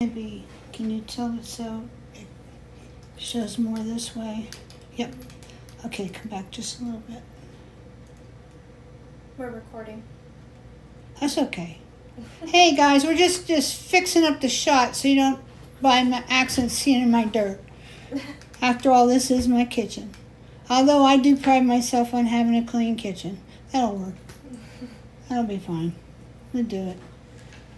Maybe, can you tell it so it shows more this way? Yep. Okay, come back just a little bit. We're recording. That's okay. Hey guys, we're just fixing up the shot so you don't by accident see it in my dirt. After all, this is my kitchen. Although I do pride myself on having a clean kitchen. That'll work. That'll be fine. We'll do it.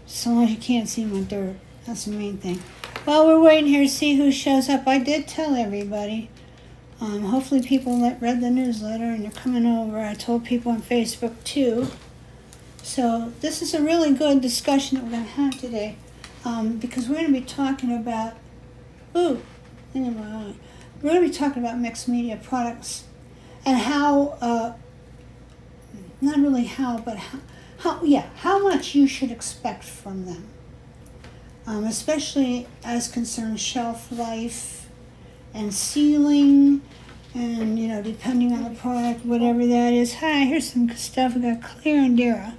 As long as you can't see my dirt. That's the main thing. Well, we're waiting here to see who shows up. I did tell everybody. Hopefully people read the newsletter and they're coming over. I told people on Facebook too. So this is a really good discussion that we're going to have today. Because we're going to be talking about, we're going to be talking about mixed media products and how, not really how, but how much you should expect from them. Especially as concerns shelf life and sealing and, depending on the product, whatever that is. Hi, here's some stuff. We got Claire and Dara.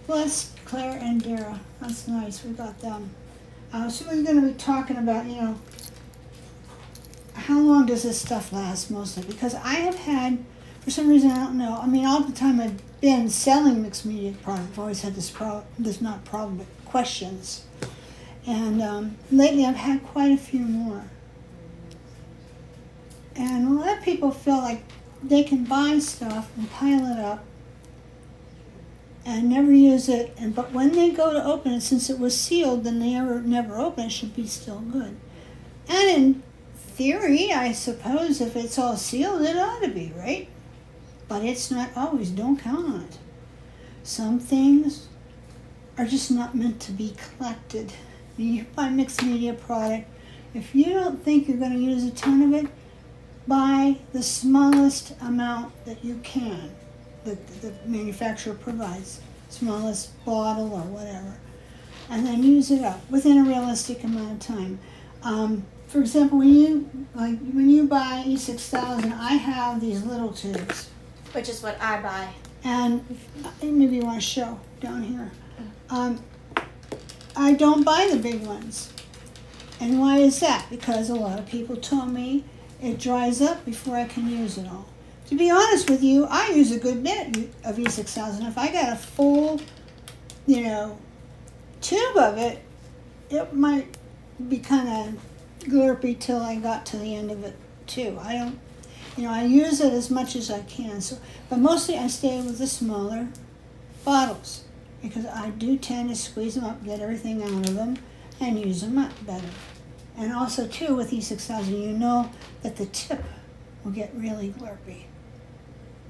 Bless Claire and Dara. That's nice. We got them. So we're going to be talking about, how long does this stuff last mostly? Because I have had, for some reason, I don't know. I mean, all the time I've been selling mixed media product, I've always had questions. And lately I've had quite a few more. And a lot of people feel like they can buy stuff and pile it up and never use it. But when they go to open it, since it was sealed, then they never open it, should be still good. And in theory, I suppose if it's all sealed, it ought to be, right? But it's not always. Don't count on it. Some things are just not meant to be collected. You buy mixed media product, if you don't think you're going to use a ton of it, buy the smallest amount that you can, that the manufacturer provides, smallest bottle or whatever, and then use it up within a realistic amount of time. For example, when you buy E6000, I have these little tubes. Which is what I buy. And maybe you want to show down here. I don't buy the big ones. And why is that? Because a lot of people told me it dries up before I can use it all. To be honest with you, I use a good bit of E6000. If I got a full, tube of it, it might be kind of glurpy till I got to the end of it too. I use it as much as I can. But mostly I stay with the smaller bottles, because I do tend to squeeze them up, get everything out of them, and use them up better. And also, too, with E6000, you know that the tip will get really glurpy.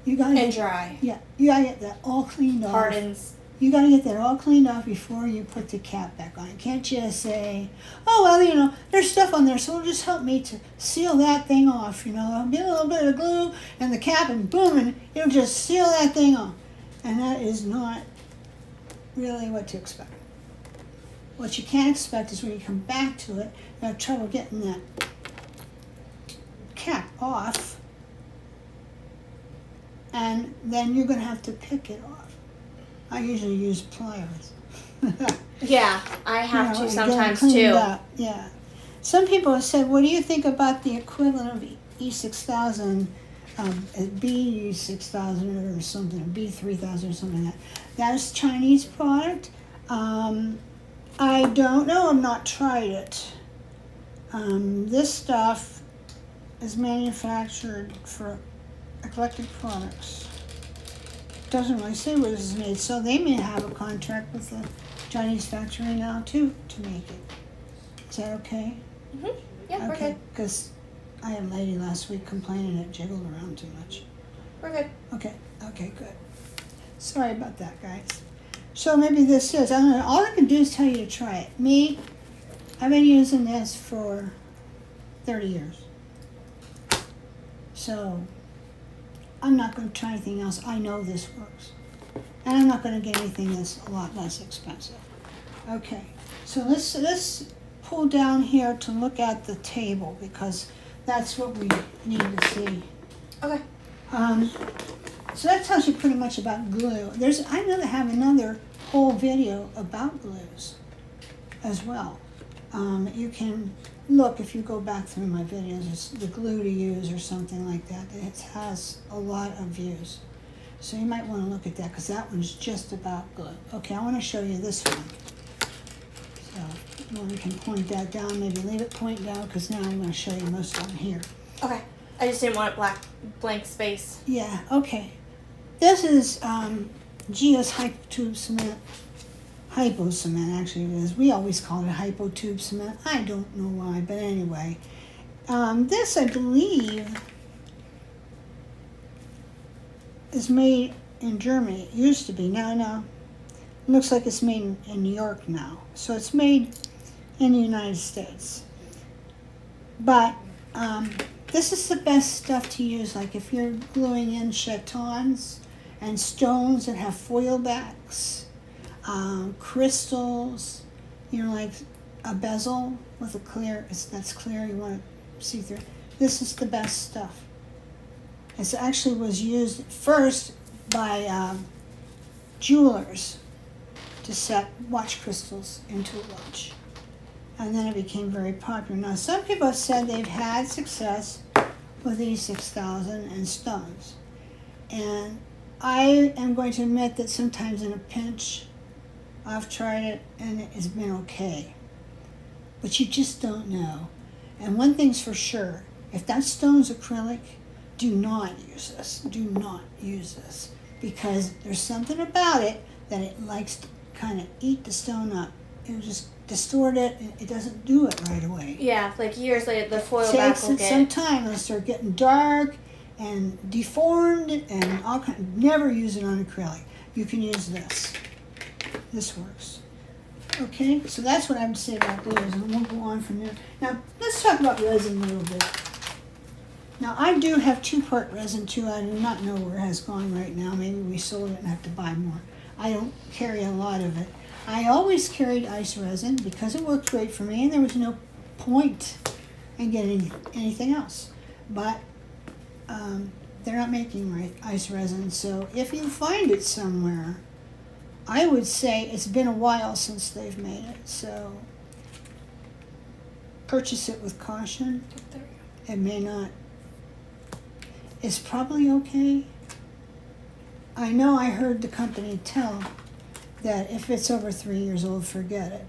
Dry. Yeah, you gotta get that all cleaned off. Hardens. You gotta get that all cleaned off before you put the cap back on. You can't just say, oh, well, there's stuff on there, so it'll just help me to seal that thing off. There'll be a little bit of glue and the cap, and boom, and it'll just seal that thing off. And that is not really what to expect. What you can expect is when you come back to it, you have trouble getting that cap off, and then you're going to have to pick it off. I usually use pliers. Yeah, I have to sometimes too. Yeah. Some people have said, what do you think about the equivalent of E6000, B6000 or something, or B3000 or something like that? That is Chinese product. I don't know. I've not tried it. This stuff is manufactured for eclectic products. Doesn't really say where this is made, so they may have a contract with the Chinese factory now too to make it. Is that okay? Mhm. Yeah, we're Okay, good. because I had a lady last week complaining it jiggled around too much. We're good. Okay, good. Sorry about that, guys. So maybe this is, I don't know, all I can do is tell you to try it. Me, I've been using this for 30 years. So I'm not going to try anything else. I know this works. And I'm not going to get anything that's a lot less expensive. Okay, so let's pull down here to look at the table, because that's what we need to see. Okay. So that tells you pretty much about glue. I know they have another whole video about glues as well. You can look, if you go back through my videos, it's the glue to use or something like that. It has a lot of views. So you might want to look at that because that one's just about good. Okay, I want to show you this one. So we can point that down, maybe leave it point down because now I'm going to show you most of them here. Okay. I just didn't want a blank space. Yeah, okay. This is Gia's Hypo Tube Cement. Hypo Cement, actually it is. We always call it Hypo Tube Cement. I don't know why, but anyway. This, I believe, is made in Germany. It used to be. No. It looks like it's made in New York now. So it's made in the United States. But this is the best stuff to use, like if you're gluing in chatons and stones that have foil backs, crystals, like a bezel with a clear, that's clear, you want to see through. This is the best stuff. It actually was used first by jewelers to set watch crystals into a watch. And then it became very popular. Now, some people have said they've had success with E6000 and stones. And I am going to admit that sometimes in a pinch, I've tried it and it has been okay. But you just don't know. And one thing's for sure, if that stone's acrylic, do not use this. Do not use this. Because there's something about it that it likes to kind of eat the stone up. It'll just distort it. It doesn't do it right away. Yeah, like years later, the foil It back takes will it some time. It'll start getting dark and deformed and all kind. Never use it on acrylic. You can use this. This works. Okay, so that's what I would say about glues, and we'll go on from there. Now, let's talk about resin a little bit. Now, I do have 2-part resin too. I do not know where it has gone right now. Maybe we sold it and have to buy more. I don't carry a lot of it. I always carried ice resin because it worked great for me, and there was no point in getting anything else. But they're not making ice resin, so if you find it somewhere, I would say it's been a while since they've made it, so purchase it with caution. It may not. It's probably okay. I know I heard the company tell that if it's over 3 years old, forget it.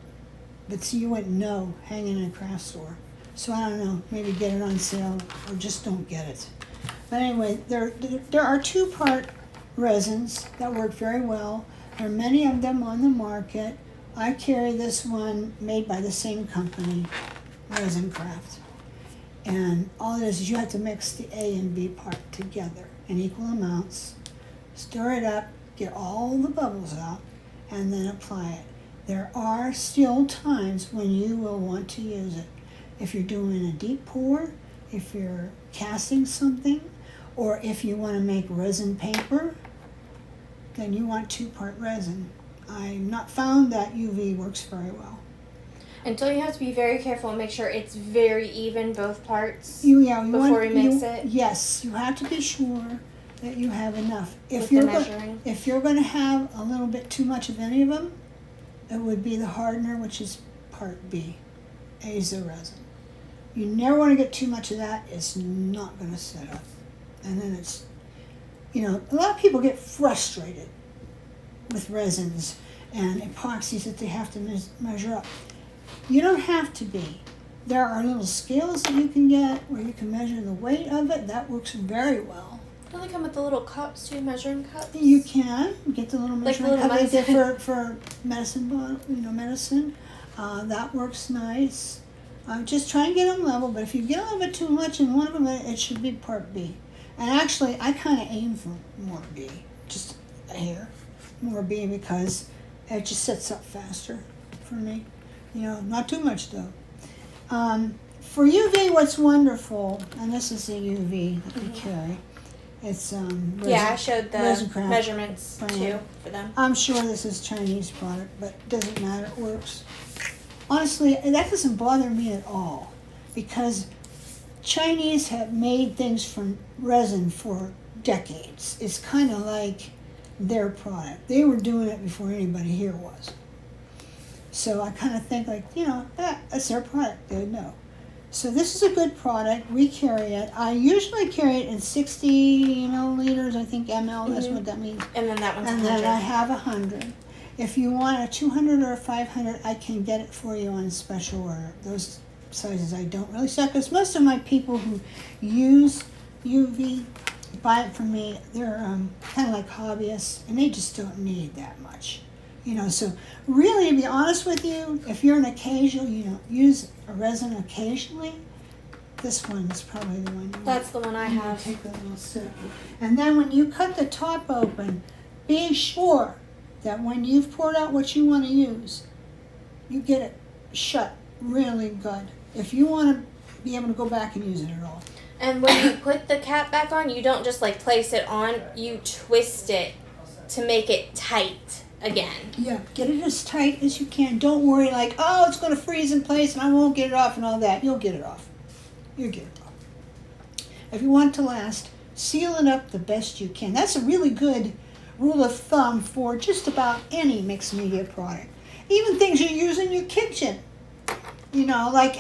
But see, you wouldn't know hanging in a craft store. So I don't know, maybe get it on sale or just don't get it. But anyway, there are 2-part resins that work very well. There are many of them on the market. I carry this one made by the same company, Resin Craft. And all it is you have to mix the A and B part together in equal amounts, stir it up, get all the bubbles out, and then apply it. There are still times when you will want to use it. If you're doing a deep pour, if you're casting something, or if you want to make resin paper, then you want 2-part resin. I've not found that UV works very well. And don't you have to be very careful and make sure it's very even, both parts, before you mix it? Yes, you have to be sure that you have enough. If you're going to have a little bit too much of any of them, it would be the hardener, which is part B. A is the resin. You never want to get too much of that. It's not going to set up. And then it's, a lot of people get frustrated with resins and epoxies that they have to measure up. You don't have to be. There are little scales that you can get where you can measure the weight of it. That works very well. Don't they come with the little cups too, measuring cups? You can get the little measuring cup medicine. they get for medicine bottle, medicine. That works nice. Just try and get them level, but if you get a little bit too much in one of them, it should be part B. And actually, I kind of aim for more B, just a hair, more B, because it just sets up faster for me. Not too much though. For UV, what's wonderful, and this is the UV that we carry. It's I showed the measurements too for them. I'm sure this is Chinese product, but it doesn't matter. It works. Honestly, that doesn't bother me at all, because Chinese have made things from resin for decades. It's kind of like their product. They were doing it before anybody here was. So I kind of think like, that's their product. They would know. So this is a good product. We carry it. I usually carry it in 60 milliliters, I think ml, that's what that means. And then that one's And 100. then I have 100. If you want a 200 or a 500, I can get it for you on special order. Those sizes I don't really sell, because most of my people who use UV buy it from me. They're kind of like hobbyists, and they just don't need that much. So really, to be honest with you, if you're an occasional, use a resin occasionally, this one is probably the one you want. That's the one I have. Take a little sip. And then when you cut the top open, be sure that when you've poured out what you want to use, you get it shut really good. If you want to be able to go back and use it at all. And when you put the cap back on, you don't just like place it on, you twist it to make it tight again. Yeah, get it as tight as you can. Don't worry like, oh, it's going to freeze in place and I won't get it off and all that. You'll get it off. You'll get it off. If you want it to last, seal it up the best you can. That's a really good rule of thumb for just about any mixed media product. Even things you use in your kitchen. Like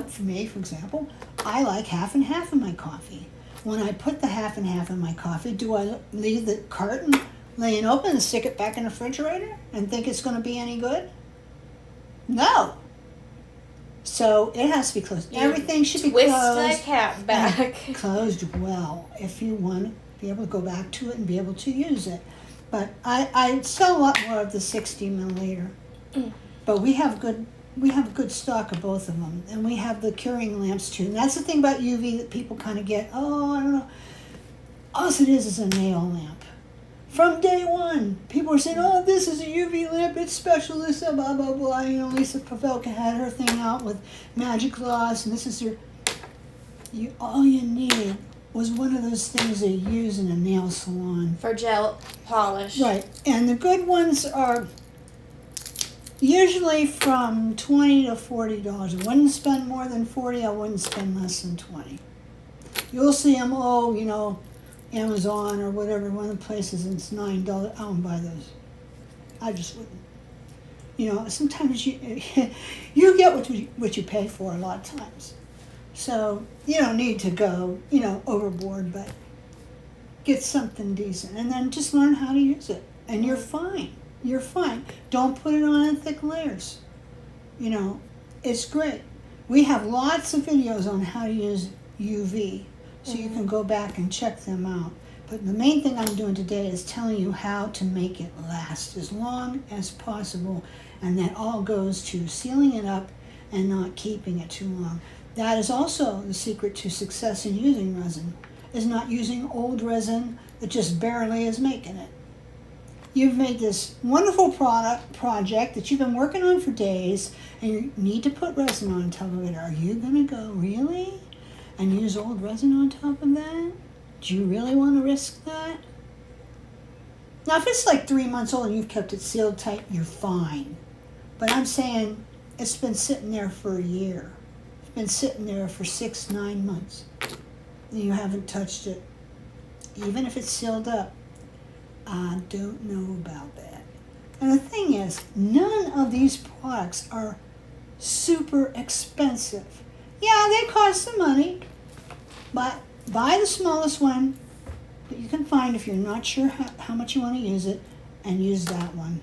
for me, for example, I like half and half of my coffee. When I put the half and half in my coffee, do I leave the carton laying open and stick it back in the refrigerator and think it's going to be any good? No. So it has to be closed. Everything should be closed. Twist the cap back. Closed well if you want to be able to go back to it and be able to use it. But I sell a lot more of the 60 milliliter. But we have a good stock of both of them. And we have the curing lamps too. And that's the thing about UV that people kind of get, oh, I don't know. All it is a nail lamp. From day one, people were saying, oh, this is a UV lamp, it's special, this, blah, blah, blah. Lisa Pavelka had her thing out with magic gloss, and this is all you needed was one of those things they use in a nail salon. For gel polish. Right, and the good ones are usually from $20 to $40. I wouldn't spend more than $40, I wouldn't spend less than $20. You'll see them, Amazon or whatever, one of the places, and it's $9. I won't buy those. I just wouldn't. Sometimes you get what you pay for a lot of times. So you don't need to go, overboard, but get something decent. And then just learn how to use it. And you're fine. You're fine. Don't put it on in thick layers. It's great. We have lots of videos on how to use UV. So you can go back and check them out. But the main thing I'm doing today is telling you how to make it last as long as possible. And that all goes to sealing it up and not keeping it too long. That is also the secret to success in using resin, is not using old resin that just barely is making it. You've made this wonderful project that you've been working on for days, and you need to put resin on top of it. Are you going to go, really? And use old resin on top of that? Do you really want to risk that? Now, if it's like 3 months old and you've kept it sealed tight, you're fine. But I'm saying it's been sitting there for a year. It's been sitting there for 6-9 months. And you haven't touched it. Even if it's sealed up, I don't know about that. And the thing is, none of these products are super expensive. Yeah, they cost some money, but buy the smallest one that you can find if you're not sure how much you want to use it, and use that one.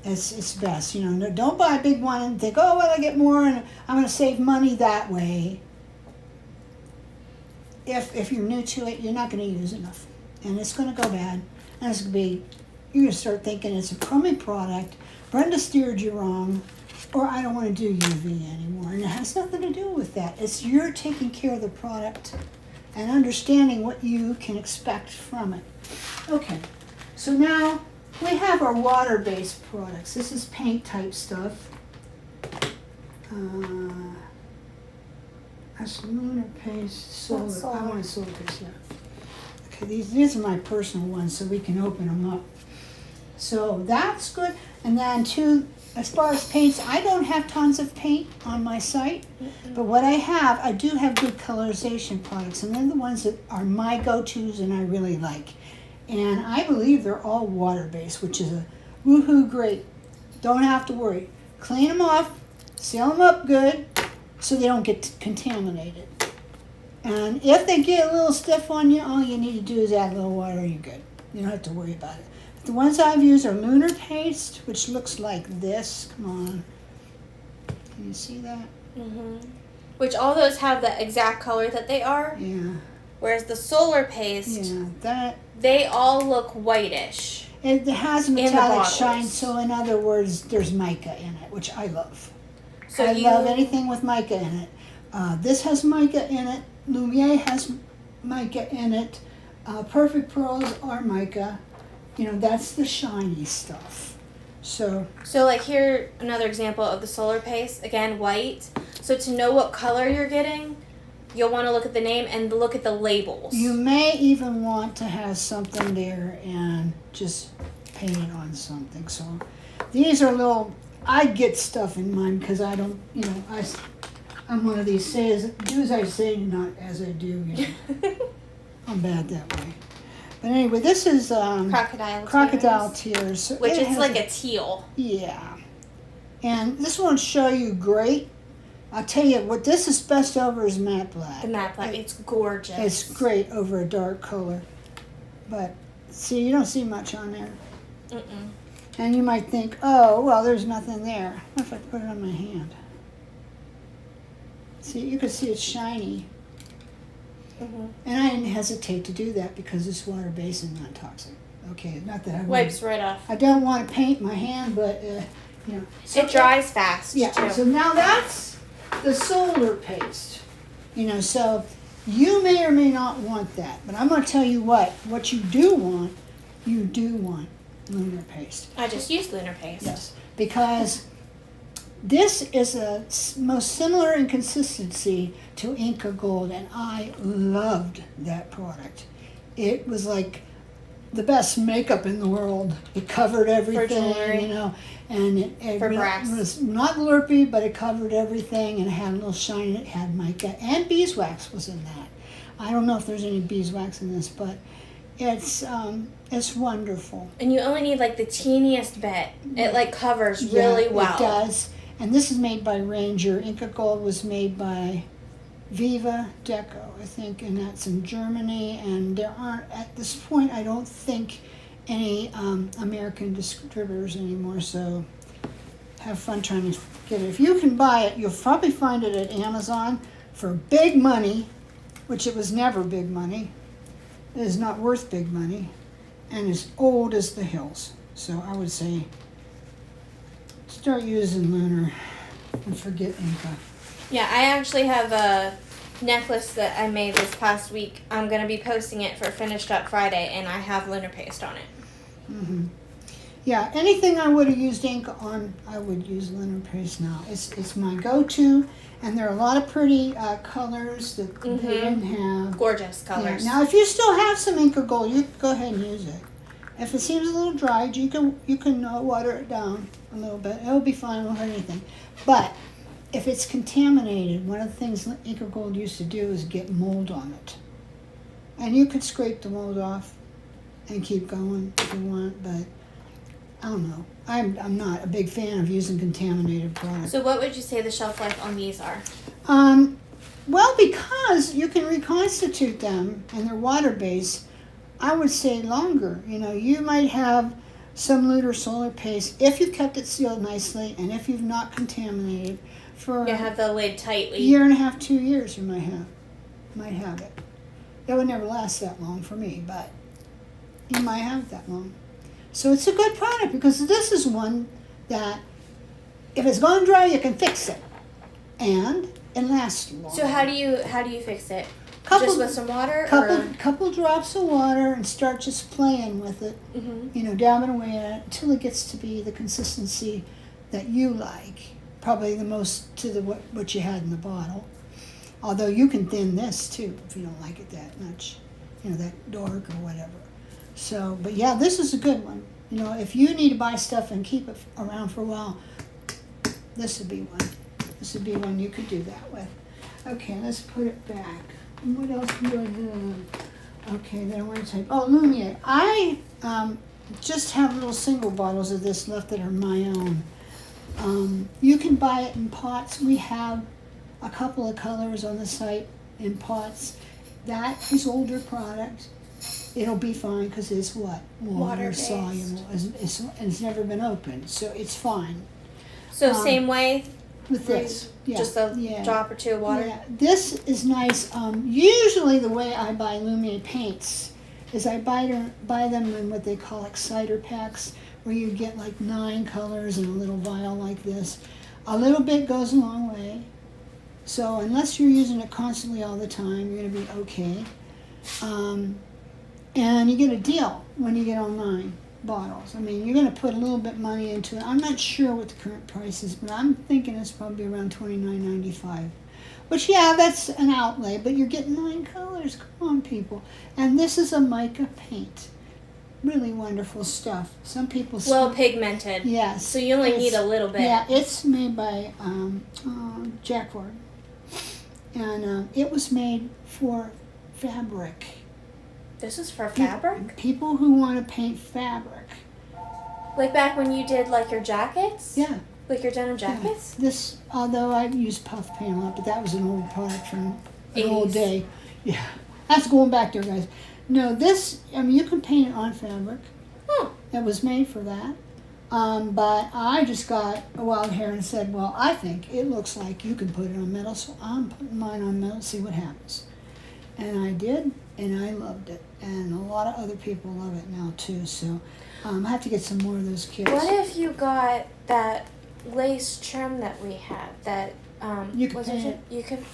It's best. Don't buy a big one and think, oh, well, I get more and I'm going to save money that way. If you're new to it, you're not going to use enough, and it's going to go bad, and it's going to be, you're going to start thinking it's a crummy product, Brenda steered you wrong, or I don't want to do UV anymore. And it has nothing to do with that. It's you're taking care of the product and understanding what you can expect from it. Okay, so now we have our water-based products. This is paint-type stuff. That's lunar paste, solar. I want a solar paste, yeah. Okay, these are my personal ones, so we can open them up. So that's good. And then as far as paints, I don't have tons of paint on my site, but what I do have good colorization products, and they're the ones that are my go-tos and I really like. And I believe they're all water-based, which is a woohoo great Don't have to worry. Clean them off, seal them up good so they don't get contaminated. And if they get a little stiff on you, all you need to do is add a little water and you're good. You don't have to worry about it. But the ones I've used are lunar paste, which looks like this. Come on. Can you see that? Mm-hmm. Which all those have the exact color that they are. Yeah. Whereas the solar paste, Yeah, that. they all look whitish. It has the metallic bottles. shine, so in other words, there's mica in it, which I love. So I love anything with mica in it. This has mica in it. Lumiere has mica in it. Perfect Pearls are mica. You know, that's the shiny stuff. So like here, another example of the solar paste, again, white. So to know what color you're getting, you'll want to look at the name and look at the labels. you may even want to have something there and just paint it on something. So these are little, I get stuff in mine because I don't, you know, I'm one of these do as I say, not as I do. You know. I'm bad that way. But anyway, this is Crocodile Tears. So which is like a a teal. Yeah. And this won't show you great. I'll tell you what this is best over is matte black. The matte black, it's gorgeous. It's great over a dark color. But see, you don't see much on there. Mm-mm. And you might think, oh, well, there's nothing there. What if I put it on my hand? See, you can see it's shiny. Mm-hmm. And I didn't hesitate to do that because it's water-based and not toxic. Okay, not that I Wipes right off. I don't want to paint my hand, but, you know. So it dries fast, yeah, too. so now that's the solar paste. You know, so you may or may not want that. But I'm going to tell you what you do want lunar paste. I just used lunar paste. Yes, because this is most similar in consistency to Inca Gold, and I loved that product. It was like the best makeup in the world. It covered everything, jewelry. you know, and it For really brass. was not glurpy, but it covered everything and it had a little shine. It had mica and beeswax was in that. I don't know if there's any beeswax in this, but it's wonderful. And you only need like the teeniest bit. It like covers really well. It does. And this is made by Ranger. Inca Gold was made by Viva Deco, I think, and that's in Germany. And there aren't, at this point, I don't think, any American distributors anymore. So have fun trying to get it. If you can buy it, you'll probably find it at Amazon for big money, which it was never big money. It is not worth big money, and as old as the hills. So I would say start using lunar and forget Inca. Yeah, I actually have a necklace that I made this past week. I'm going to be posting it for Finished Up Friday, and I have lunar paste on it. Mm-hmm. Yeah, anything I would have used Inca on, I would use lunar paste now. It's my go-to, and there are a lot of pretty colors that they didn't have. Gorgeous colors. Yeah. Now, if you still have some Inca Gold, you can go ahead and use it. If it seems a little dry, you can water it down a little bit. It'll be fine, it won't hurt anything. But if it's contaminated, one of the things Inca Gold used to do is get mold on it. And you could scrape the mold off and keep going if you want, but I don't know. I'm not a big fan of using contaminated products. So what would you say the shelf life on these are? Well, because you can reconstitute them and they're water-based, I would say longer. You know, you might have some lunar solar paste if you've kept it sealed nicely and if you've not contaminated for You have the lid a tightly. year and a half, 2 years. You might have it. It would never last that long for me, but you might have it that long. So it's a good product because this is one that if it's going dry, you can fix it, and it lasts long. So how do you fix it? Couple- Just with some water? Couple drops of water and start just playing with it. Mm-hmm. You know, dabbing away at it until it gets to be the consistency that you like. Probably the most to what you had in the bottle. Although you can thin this too if you don't like it that much, you know, that dark or whatever. So, but yeah, this is a good one. You know, if you need to buy stuff and keep it around for a while, this would be one. This would be one you could do that with. Okay, let's put it back. What else do I have? Okay, then I want to type. Oh, Lumiere. I just have little single bottles of this left that are my own. You can buy it in pots. We have a couple of colors on the site in pots. That is older product. It'll be fine because it's what? Water Water-based. soluble. It's never been opened, so it's fine. So same way With this, yeah. just a drop or two of water. Yeah, this is nice. Usually the way I buy Lumiere paints is I buy them in what they call exciter packs, where you get like 9 colors in a little vial like this. A little bit goes a long way. So unless you're using it constantly all the time, you're going to be okay. And you get a deal when you get all 9 bottles. I mean, you're going to put a little bit money into it. I'm not sure what the current price is, but I'm thinking it's probably around $29.95. Which, yeah, that's an outlay, but you're getting 9 colors. Come on, people. And this is a mica paint. Really wonderful stuff. Some people... Well pigmented. Yes. So you only need a little bit. Yeah, it's made by Jacquard. And it was made for fabric. This is for fabric? People who want to paint fabric. Like back when you did like your jackets? Yeah. Like your denim jackets? Yeah. This, although I used puff paint a lot, but that was an old product from an 80s. old day. Yeah. That's going back there, guys. No, this, I mean, you can paint it on fabric. Hmm. It was made for that. But I just got a wild hair and said, well, I think it looks like you can put it on metal, so I'm putting mine on metal, see what happens. And I did, and I loved it. And a lot of other people love it now, too. So I have to get some more of those kits. What if you got that lace trim that we have? That You could paint it. You could.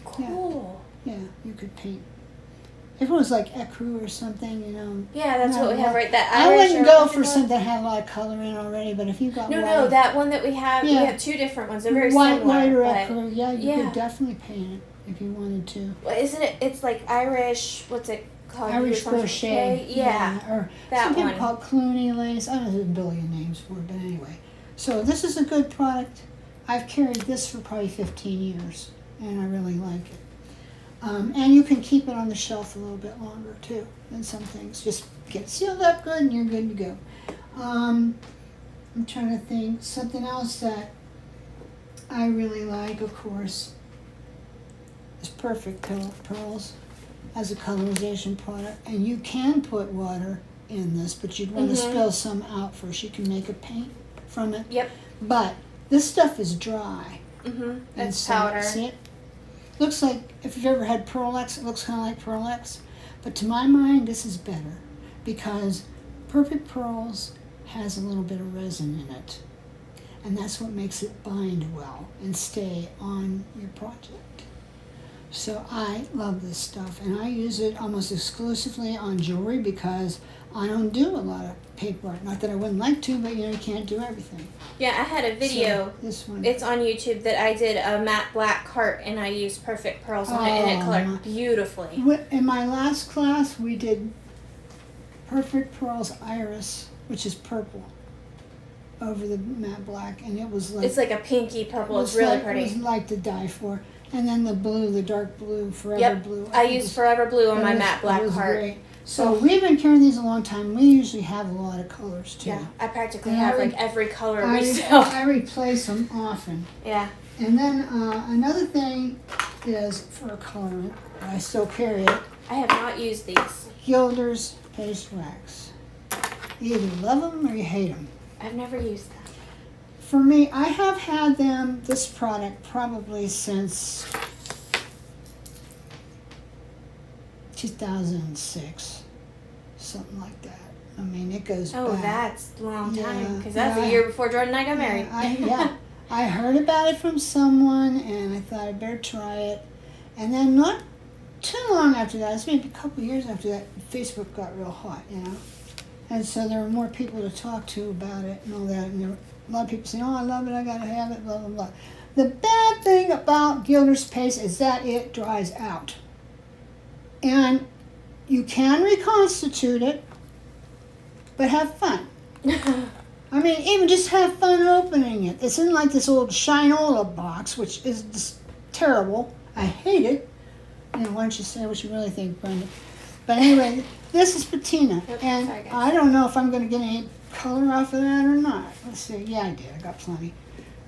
Cool. Yeah, you could paint. If it was like ecru or something, you know. Yeah, that's what we have right. That I Irish wouldn't or go what for you call it? something that had a lot of color in already, but if you got No, that one that we have, we Yeah. have 2 different ones. They're very white similar. or but ecru, yeah, you yeah. could definitely paint it if you wanted to. Well, isn't it? It's like Irish. What's it called? Irish Irish crochet. Yeah. Or that some people one. call it Clooney lace. I don't know, there's a billion names for it, but anyway. So this is a good product. I've carried this for probably 15 years, and I really like it. And you can keep it on the shelf a little bit longer, too, than some things. Just get it sealed up good, and you're good to go. I'm trying to think. Something else that I really like, of course, is Perfect Pearls as a colorization product. And you can put water in this, but you'd want to spill some out first. You can make a paint from it. Yep. But this stuff is dry. That's So, powder. see it? Looks like, if you've ever had Pearl X, it looks kind of like Pearl X. But to my mind, this is better because Perfect Pearls has a little bit of resin in it. And that's what makes it bind well and stay on your project. So I love this stuff, and I use it almost exclusively on jewelry because I don't do a lot of paper art. Not that I wouldn't like to, but you can't do everything. Yeah, I had a video. So, this one. It's on YouTube that I did a matte black heart and I used Perfect Pearls on it and it colored beautifully. In my last class, we did Perfect Pearls Iris, which is purple, over the matte black, and it was like... It's like a pinky purple. It's really pretty. It was like to die for. And then the blue, the dark blue, Forever Blue. I used Forever Blue on my matte black it was heart. Great. So we've been carrying these a long time. We usually have a lot of colors, too. Yeah, I practically And have like every color we sell. I replace them often. Yeah. And then another thing is for a colorant, but I still carry it, I have not used these. Gilder's Paste Wax. You either love them or you hate them. I've never used them. For me, I have had them, this product, probably since 2006, something like that. I mean, it goes back. Oh, that's a long time. Yeah, Because that's yeah. the year before Jordan and I got married. I heard about it from someone, and I thought I'd better try it. And then not too long after that, it's maybe a couple of years after that, Facebook got real hot, you know. And so there were more people to talk to about it and all that. And there were a lot of people saying, oh, I love it, I got to have it, blah, blah, blah. The bad thing about Gilder's Paste is that it dries out. And you can reconstitute it, but have fun. I mean, even just have fun opening it. It's in like this old Shinola box, which is just terrible. I hate it. You know, why don't you say what you really think, Brenda? But anyway, this is patina, Oops, and sorry, guys. I don't know if I'm going to get any color off of that or not. Let's see. Yeah, I did. I got plenty.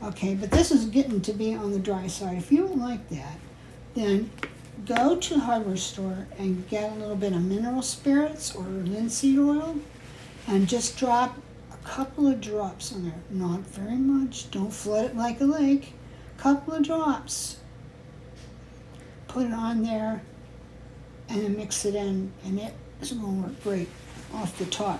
Okay, but this is getting to be on the dry side. If you don't like that, then go to the hardware store and get a little bit of mineral spirits or linseed oil and just drop a couple of drops on there. Not very much. Don't flood it like a lake. Couple of drops. Put it on there and then mix it in, and it is going to work great off the top.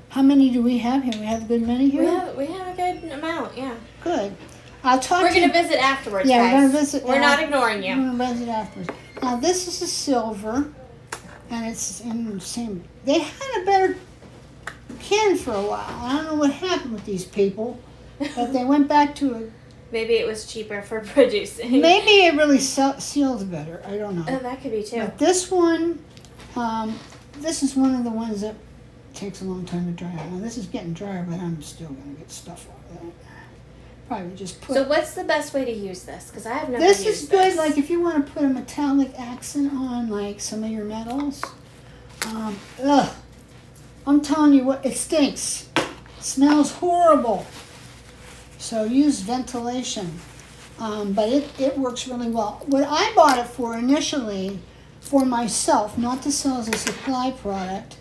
How many do we have here? We have a good many here? We have a good amount, yeah. Good. I'll talk We're to going you. to visit afterwards, Yeah, guys. we're going to visit. We're not ignoring We're you. going to visit afterwards. Now, this is a silver, and it's in the same. They had a better can for a while. I don't know what happened with these people, but they went back to it. Maybe it was cheaper for producing. Maybe it really seals better. I don't know. Oh, that could be too. But this one, this is one of the ones that takes a long time to dry out. Now, this is getting drier, but I'm still going to get stuff out of that. Probably just put. So what's the best way to use this? Because I have never This used is good, this. like if you want to put a metallic accent on, like some of your metals. Ugh, I'm telling you what, it stinks. It smells horrible. So use ventilation, but it works really well. What I bought it for initially, for myself, not to sell as a supply product.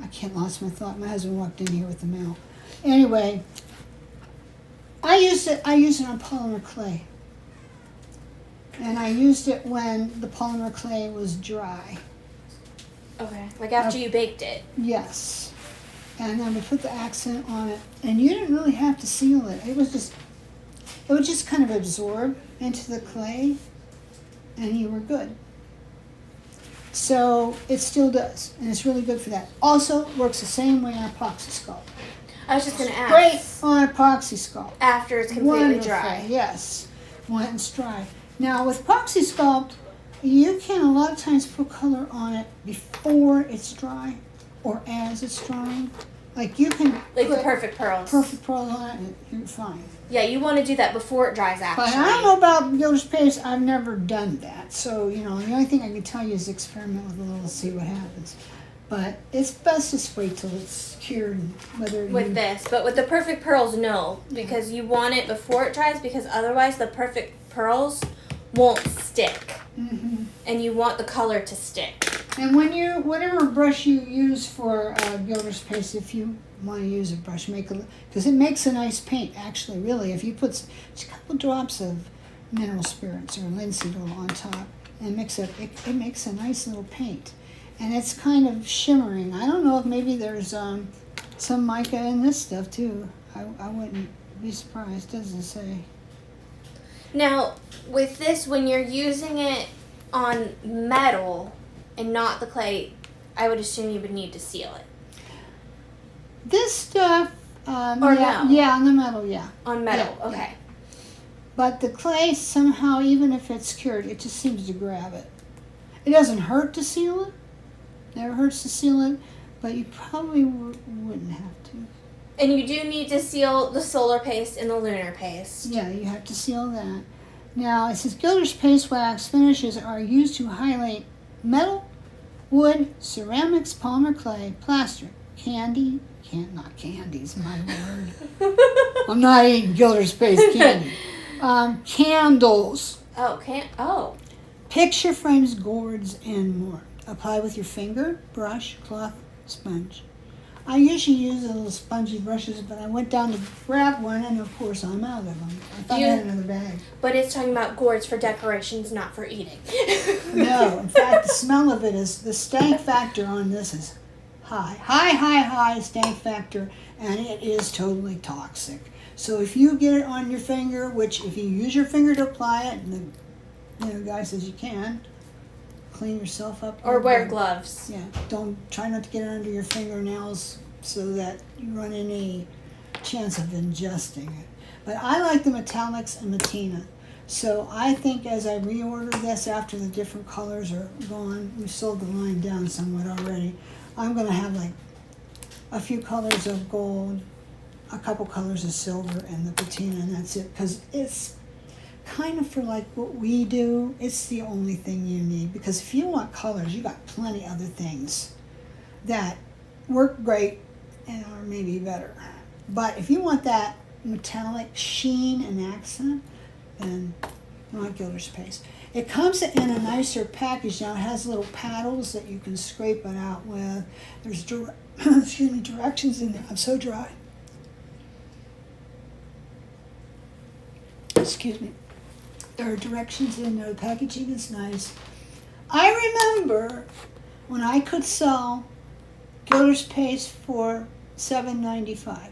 I can't lost my thought. My husband walked in here with the mail. Anyway, I used it on polymer clay. And I used it when the polymer clay was dry. Okay, like after you baked it. Yes. And then we put the accent on it. And you didn't really have to seal it. It would just kind of absorb into the clay. And you were good. So it still does. And it's really good for that. Also works the same way on Apoxie Sculpt. I was just going to ask. Great on Apoxie Sculpt. After it's completely Wonderful, dry. yes. Once dry. Now with Apoxie Sculpt, you can a lot of times put color on it before it's dry or as it's drying. Like you can Like put the perfect pearls. perfect pearls on it and you're fine. Yeah, you want to do that before it dries, actually. But I don't know about Gilder's Paste. I've never done that. So, the only thing I can tell you is experiment with a little, see what happens. But it's best to wait till it's cured. With this. But with the perfect pearls, no. Because you want it before it dries, because otherwise the perfect pearls won't stick. Mm-hmm. And you want the color to stick. And whatever brush you use for Gilder's Paste, if you want to use a brush, because it makes a nice paint, actually, really. If you put just a couple drops of mineral spirits or linseed oil on top and mix it, it makes a nice little paint. And it's kind of shimmering. I don't know if maybe there's some mica in this stuff, too. I wouldn't be surprised. Doesn't say. Now, with this, when you're using it on metal and not the clay, I would assume you would need to seal it. This stuff, Or no? Yeah, on the metal, yeah. On metal, Yeah, okay. yeah. But the clay, somehow, even if it's cured, it just seems to grab it. It doesn't hurt to seal it. Never hurts to seal it, but you probably wouldn't have to. And you do need to seal the solar paste and the lunar paste. Yeah, you have to seal that. Now, it says Gilder's Paste Wax finishes are used to highlight metal, wood, ceramics, polymer clay, plaster, not candies, my word. I'm not eating Gilder's Paste candy. Candles, Oh. picture frames, gourds, and more. Apply with your finger, brush, cloth, sponge. I usually use little spongy brushes, but I went down to grab one, and of course I'm out of them. I thought I had another bag. But it's talking about gourds for decorations, not for eating. No, in fact, the smell of it is, the stank factor on this is high stank factor, and it is totally toxic. So if you get it on your finger, which if you use your finger to apply it, and the guy says you can, clean yourself up. Or wear gloves. Yeah, try not to get it under your fingernails so that you run any chance of ingesting it. But I like the metallics and patina. So I think as I reorder this after the different colors are gone, we've sold the line down somewhat already, I'm going to have like a few colors of gold, a couple colors of silver, and the patina, and that's it. Because kind of for like what we do, it's the only thing you need. Because if you want colors, you got plenty other things that work great and are maybe better. But if you want that metallic sheen and accent, then you want Gilder's Paste. It comes in a nicer package now. It has little paddles that you can scrape it out with. There's directions in there. I'm so dry. Excuse me. There are directions in there. The packaging is nice. I remember when I could sell Gilder's Paste for $7.95,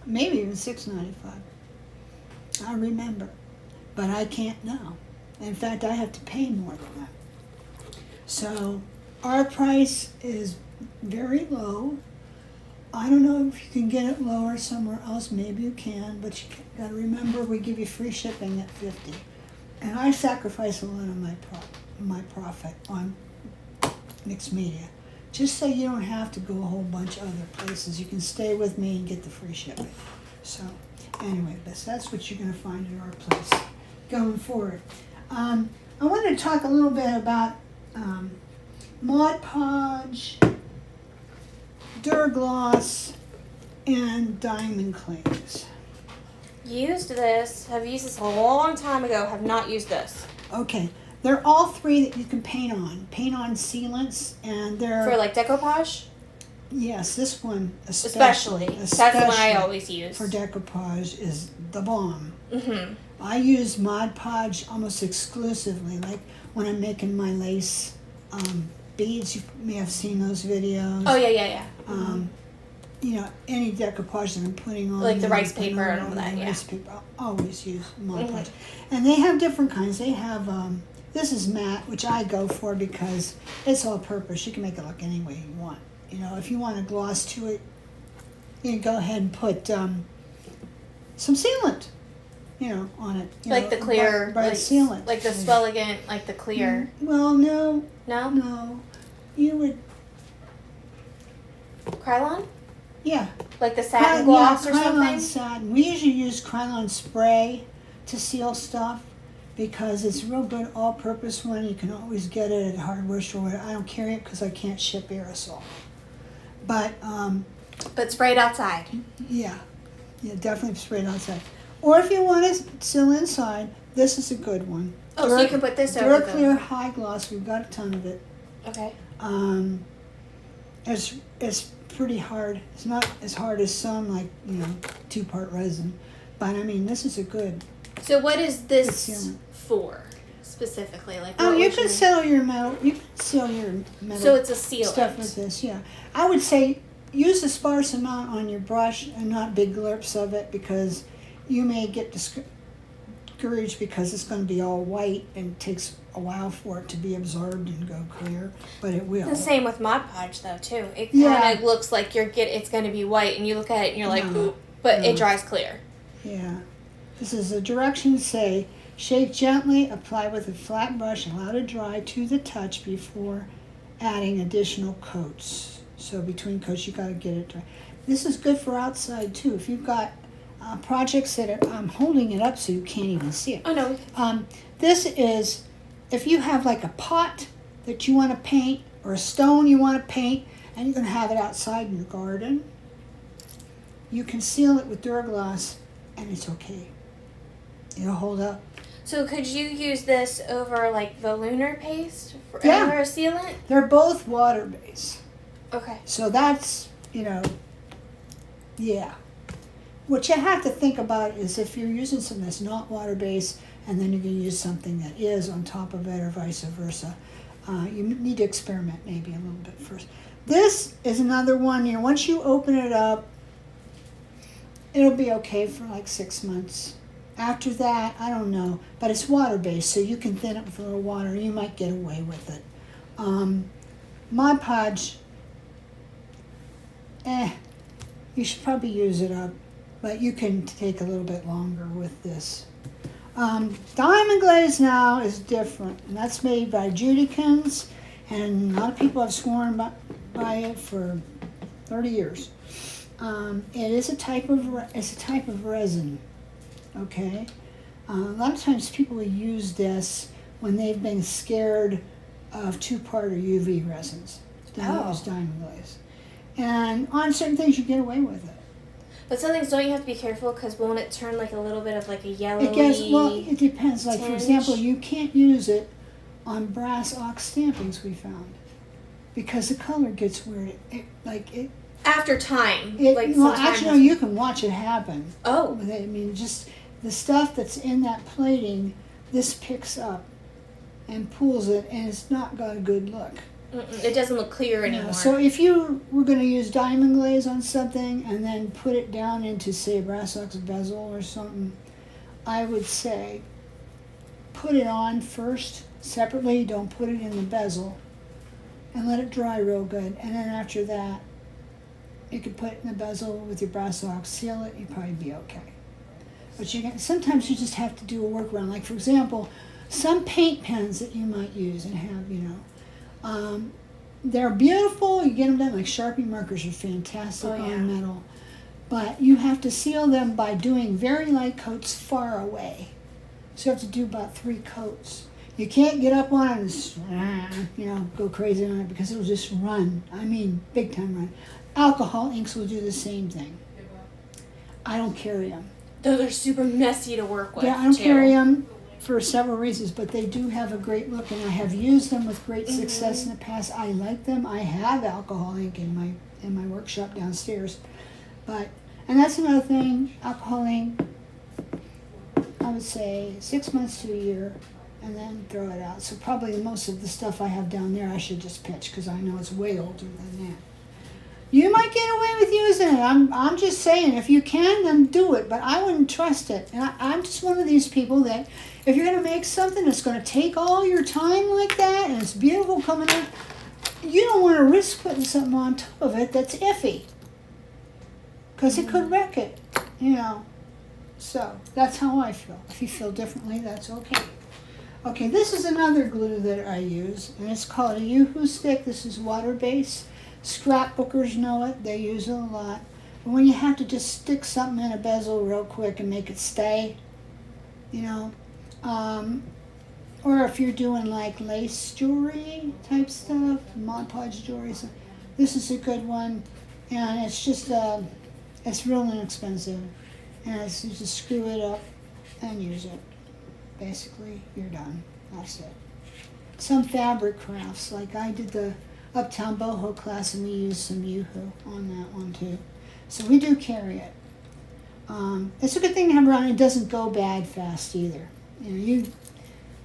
maybe even $6.95. I remember, but I can't now. In fact, I have to pay more than that. So our price is very low. I don't know if you can get it lower somewhere else. Maybe you can, but you got to remember we give you free shipping at $50. And I sacrifice a lot of my profit on mixed media, just so you don't have to go a whole bunch of other places. You can stay with me and get the free shipping. So anyway, that's what you're going to find at our place going forward. I wanted to talk a little bit about Mod Podge, Duragloss, and Diamond Clings. Used this. Have used this a long time ago. Have not used this. Okay, they're all three that you can paint on sealants, and they're For like decoupage? Yes, this one Especially. That's the one I always use. For decoupage is the bomb. Mm-hmm. I use Mod Podge almost exclusively, like when I'm making my lace beads. You may have seen those videos. Oh, yeah. You know, any decoupage that I'm putting on. Like the rice paper and all that, yeah. Rice paper, I always use Mod Mm-hmm. Podge. And they have different kinds. They have, this is matte, which I go for because it's all purpose. You can make it look any way you want. You know, if you want a gloss to it, you can go ahead and put some sealant, you know, on it. Like the clear, bright like sealant. Like the Swelligant, like the clear. Well, no. No? No. You would, Krylon? yeah. Like the satin gloss or Krylon something? satin. We usually use Krylon spray to seal stuff because it's a real good all-purpose one. You can always get it at a hardware store. I don't carry it because I can't ship aerosol. But sprayed outside. yeah, definitely sprayed outside. Or if you want to seal inside, this is a good one. Oh, so you can put this over Duraclear High Gloss. We've got a ton of it. Okay. It's pretty hard. It's not as hard as some, like, you know, 2-part resin. But I mean, this is a good. So what is this sealant. for specifically? Like, Oh, what you would can seal your metal. You can seal your metal. So it's a sealant. Stuff with this, yeah. I would say use a sparse amount on your brush and not big glurps of it, because you may get discouraged because it's going to be all white and it takes a while for it to be absorbed and go clear, but it will. The same with Mod Podge though too. It Yeah. kind of looks like it's going to be white, and you look at it and you're like, No. but No. it dries clear. Yeah. This is the directions say, shake gently, apply with a flat brush, allow to dry to the touch before adding additional coats. So between coats, you got to get it dry. This is good for outside too. If you've got projects that I'm holding it up so you can't even see it. Oh no. This is, if you have like a pot that you want to paint or a stone you want to paint and you're going to have it outside in your garden, you can seal it with Duragloss and it's okay. It'll hold up. So could you use this over like the lunar paste for Yeah. over a sealant? They're both water-based. Okay. So that's, you know, yeah. What you have to think about is if you're using something that's not water-based and then you're going to use something that is on top of it or vice versa, you need to experiment maybe a little bit first. This is another one, you know, once you open it up, it'll be okay for like 6 months. After that, I don't know, but it's water-based, so you can thin it with a little water. You might get away with it. Mod Podge, you should probably use it up, but you can take a little bit longer with this. Diamond Glaze now is different, and that's made by Judikins, and a lot of people have sworn by it for 30 years. It is a type of resin. Okay, A lot of times people will use this when they've been scared of two-part or UV resins. They use diamond glaze. And on certain things you get away with it. But some things, don't you have to be careful, because won't it turn like a little bit of like a yellowy It depends. Like, for example, you can't use it on brass ox stampings, we found. Because the color gets weird. After time. Actually, no, you can watch it happen. Oh. I mean, just the stuff that's in that plating, this picks up and pulls it, and it's not got a good look. It doesn't look clear anymore. No. So if you were going to use diamond glaze on something and then put it down into, say, a brass ox bezel or something, I would say put it on first separately. Don't put it in the bezel, and let it dry real good. And then after that, you could put it in the bezel with your brass ox, seal it, you'd probably be okay. But sometimes you just have to do a workaround. Like, for example, some paint pens that you might use and have, they're beautiful. You get them done. Like Sharpie markers are fantastic on metal. But you have to seal them by doing very light coats far away. So you have to do about 3 coats. You can't get up on it and go crazy on it, because it'll just run. I mean, big time run. Alcohol inks will do the same thing. I don't carry them. Those are super messy to work with. Yeah, I don't carry them for several reasons, but they do have a great look, and I have used them with great success in the past. I like them. I have alcohol ink in my workshop downstairs, and that's another thing. Alcohol ink, I would say 6 months to a year, and then throw it out. So probably most of the stuff I have down there I should just pitch, because I know it's way older than that. You might get away with using it. I'm just saying, if you can, then do it. But I wouldn't trust it. And I'm just one of these people that if you're going to make something that's going to take all your time like that, and it's beautiful coming out, you don't want to risk putting something on top of it that's iffy. Because it could wreck it, So that's how I feel. If you feel differently, that's okay. Okay, this is another glue that I use, and it's called a Yoo-hoo stick. This is water-based. Scrapbookers know it. They use it a lot. But when you have to just stick something in a bezel real quick and make it stay, or if you're doing like lace jewelry type stuff, Mod Podge jewelry, so this is a good one. And it's just, it's real inexpensive. And you just screw it up and use it. Basically, you're done. That's it. Some fabric crafts, like I did the Uptown Boho class, and we used some Yoo-hoo on that one too. So we do carry it. It's a good thing to have around. It doesn't go bad fast either. You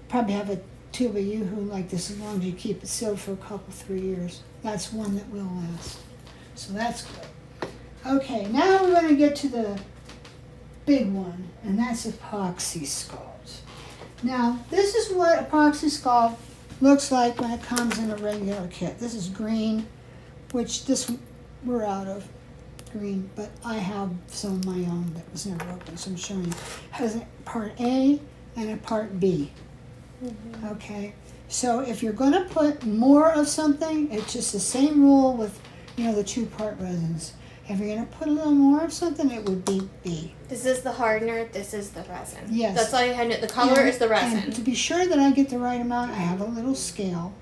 probably have a tube of Yoo-hoo like this as long as you keep it sealed for a couple, 3 years. That's one that will last. So that's good. Okay, now we're going to get to the big one, and that's Apoxie Sculpt. Now, this is what Apoxie Sculpt looks like when it comes in a regular kit. This is green, which we're out of green, but I have some of my own that was never opened, so I'm showing you. It has a part A and a part B. Okay, so if you're going to put more of something, it's just the same rule with the 2-part resins. If you're going to put a little more of something, it would be B. This is the hardener, this is the resin. Yes. That's all you had. The color is the resin. And to be sure that I get the right amount, I have a little scale.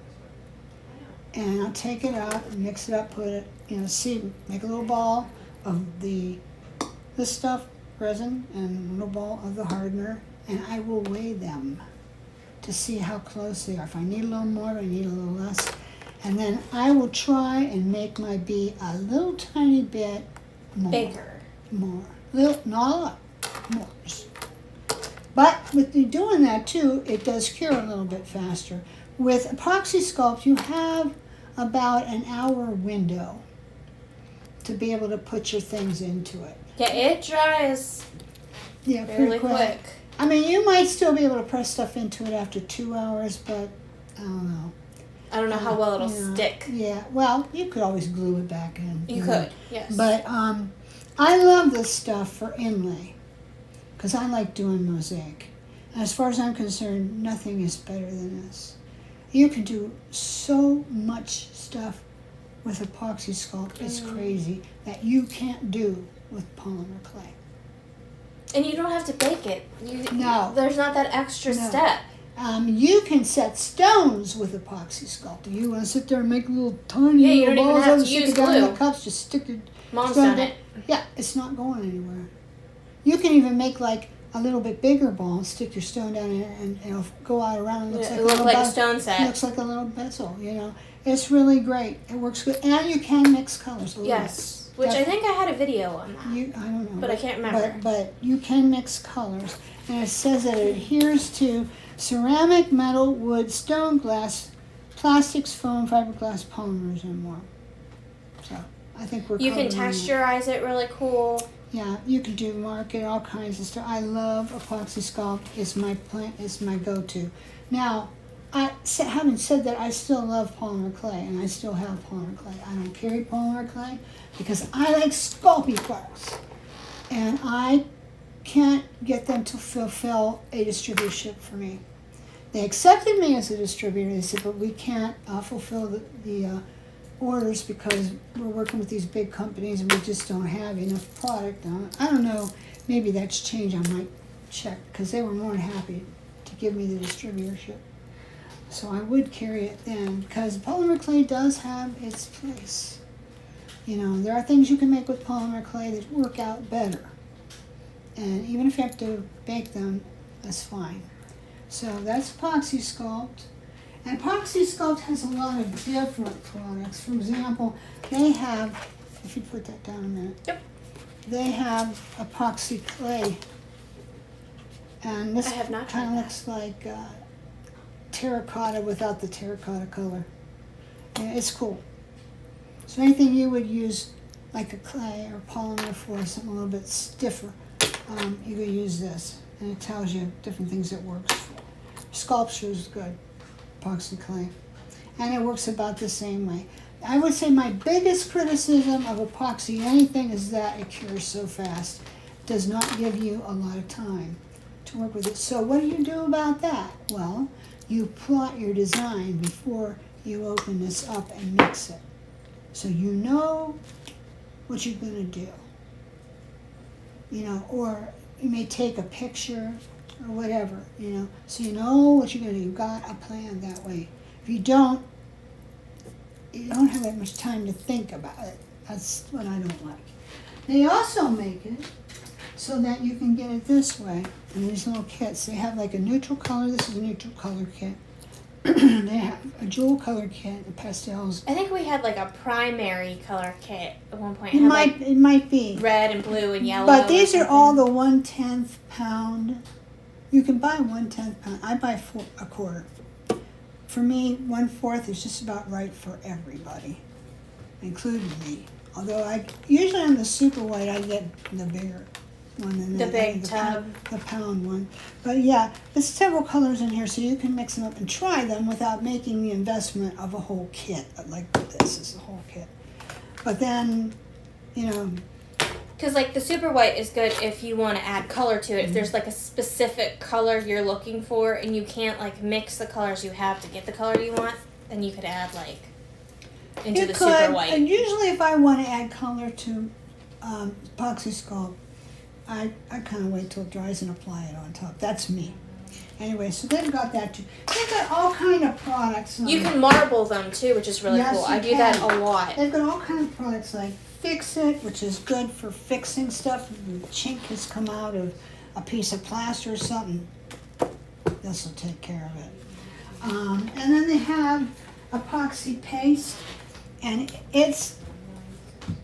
And I'll take it out and mix it up, put it, make a little ball of this stuff, resin, and a little ball of the hardener, and I will weigh them to see how close they are. If I need a little more, if I need a little less. And then I will try and make my bee a little tiny bit more. Bigger. More. Not a lot. More. But with you doing that too, it does cure a little bit faster. With Apoxie Sculpt, you have about an hour window to be able to put your things into it. Yeah, it dries pretty quick. I mean, you might still be able to press stuff into it after 2 hours, but I don't know. I don't know how well it'll stick. Yeah, well, you could always glue it back in. You could, yes. But I love this stuff for inlay, because I like doing mosaic. And as far as I'm concerned, nothing is better than this. You can do so much stuff with Apoxie Sculpt. It's crazy that you can't do with polymer clay. And you don't have to bake it. No. There's not that extra step. You can set stones with Apoxie Sculpt. If you want to sit there and make little tiny you don't little even balls have out to and stick use it down in glue. the cups, just stick your Mom's stone done down. it. Yeah, it's not going anywhere. You can even make like a little bit bigger ball and stick your stone down in it and it'll go out around and looks Yeah, like it a looks little like a bezel. stone set. It looks like a little bezel, you know. It's really great. It works good. And you can mix colors a little Yes. Which I think I had a video on that. bit. I don't know. But I can't remember. But you can mix colors. And it says that it adheres to ceramic, metal, wood, stone, glass, plastics, foam, fiberglass, polymers, and more. So I think we're You can covering it. texturize it really cool. Yeah, you can do market, all kinds of stuff. I love Apoxie Sculpt. It's my go-to. Now, having said that, I still love polymer clay, and I still have polymer clay. I don't carry polymer clay because I like sculpey parts, and I can't get them to fulfill a distributorship for me. They accepted me as a distributor. They said, but we can't fulfill the orders because we're working with these big companies and we just don't have enough product on it. I don't know. Maybe that's changed. I might check because they were more than happy to give me the distributorship. So I would carry it then because polymer clay does have its place. You know, there are things you can make with polymer clay that work out better. And even if you have to bake them, that's fine. So that's Apoxie Sculpt. And Apoxie Sculpt has a lot of different products. For example, they have, if you put that down a minute. Yep. They have epoxy clay. And this I have not tried kind of that. looks like terracotta without the terracotta color. Yeah, it's cool. So anything you would use like a clay or polymer for, something a little bit stiffer, you could use this. And it tells you different things it works for. Sculpture is good, epoxy clay. And it works about the same way. I would say my biggest criticism of epoxy anything is that it cures so fast. It does not give you a lot of time to work with it. So what do you do about that? Well, you plot your design before you open this up and mix it. So you know what you're going to do. You know, or you may take a picture or whatever, you know, so you know what you're going to do. You've got a plan that way. If you don't have that much time to think about it. That's what I don't like. They also make it so that you can get it this way. And these little kits, they have like a neutral color. This is a neutral color kit. They have a jewel color kit, the pastels. I think we had like a primary color kit at one point. It might be. Red and blue and yellow. But these are all the 1/10 pound. You can buy 1/10 pound. I buy a quarter. For me, 1/4 is just about right for everybody, including me. Although usually on the super white, I get the bigger one. And The big tub. The pound one. But yeah, there's several colors in here, so you can mix them up and try them without making the investment of a whole kit. Like this is the whole kit. But then, you know. Because like the super white is good if you want to add color to it. If there's like a specific color you're looking for and you can't like mix the colors you have to get the color you want, then you could add like into the super white. And usually if I want to add color to Apoxie Sculpt, I kind of wait till it dries and apply it on top. That's me. Anyway, so they've got that too. They've got all kind of products. You can marble them too, which is really Yes, cool. you I do that can. a lot. They've got all kind of products like Fix It, which is good for fixing stuff. If the chink has come out of a piece of plaster or something, this will take care of it. And then they have epoxy paste, and it's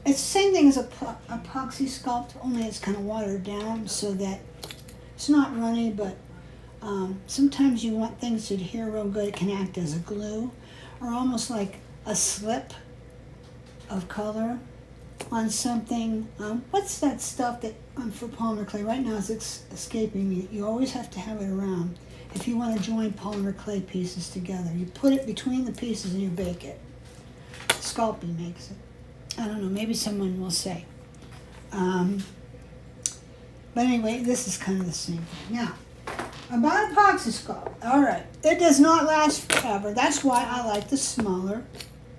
the same thing as Apoxie Sculpt, only it's kind of watered down so that it's not runny, but sometimes you want things to adhere real good. It can act as a glue or almost like a slip of color on something. What's that stuff that for polymer clay? Right now it's escaping me. You always have to have it around if you want to join polymer clay pieces together. You put it between the pieces and you bake it. Sculpey makes it. I don't know, maybe someone will say. But anyway, this is kind of the same thing. Now, about Apoxie Sculpt. All right, it does not last forever. That's why I like the smaller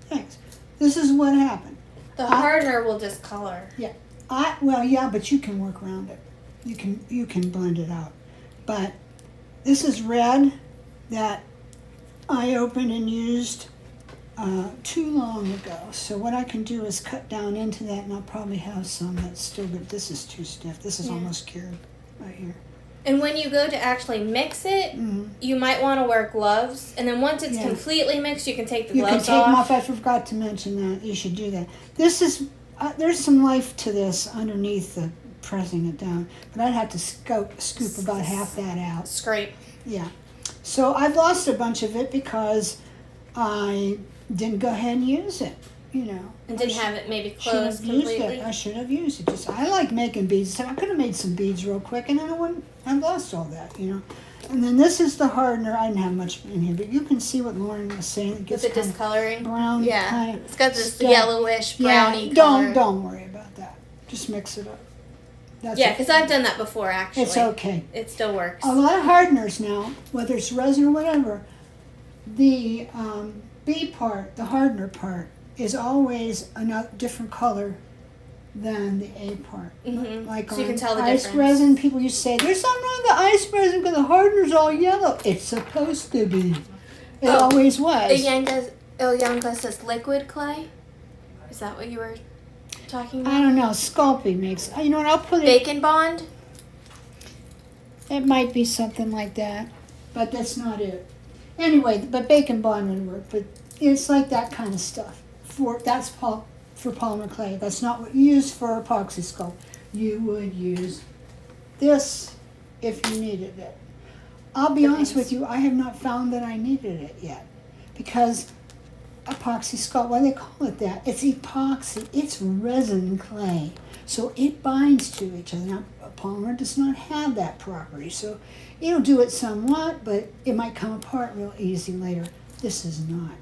things. This is what happened. The hardener will discolor. Yeah. Well, yeah, but you can work around it. You can blend it out. But this is red that I opened and used too long ago. So what I can do is cut down into that, and I'll probably have some that's still good. This is too stiff. This is almost cured right here. And when you go to actually mix it, you might want to wear gloves. And then once it's completely mixed, you can take the gloves off. You can take them off. I forgot to mention that. You should do that. This is, there's some life to this underneath the pressing it down. But I'd have to scoop about half that out. Scrape. Yeah. So I've lost a bunch of it because I didn't go ahead and use it, you know. And didn't have it maybe closed completely. I should have used it. Just I like making beads. So I could have made some beads real quick, and then I lost all that, you know. And then this is the hardener. I didn't have much in here, but you can see what Lauren was saying. It gets with the discoloring, brown. Yeah, kind of it's got this stuff. yellowish browny color. Don't worry about that. Just mix it up. That's yeah, because I've done that before. Actually, it's okay. It still works. A lot of hardeners now, whether it's resin or whatever, the B part, the hardener part, is always a different color than the A part. Like so you on can tell the ice difference. resin, people used to say, there's something wrong with the ice resin because the hardener's all yellow. It's supposed to be. It always was. Ilyanga says liquid clay. Is that what you were talking about? I don't know. Sculpey makes, you know what, I'll put it. Bacon Bond? It might be something like that, but that's not it. Anyway, but Bacon Bond would work, but it's like that kind of stuff. That's for polymer clay. That's not what you use for Apoxie Sculpt. You would use this if you needed it. I'll be honest with you, I have not found that I needed it yet. Because Apoxie Sculpt, why they call it that? It's epoxy. It's resin clay. So it binds to each other. Now, a polymer does not have that property. So it'll do it somewhat, but it might come apart real easy later. This is not.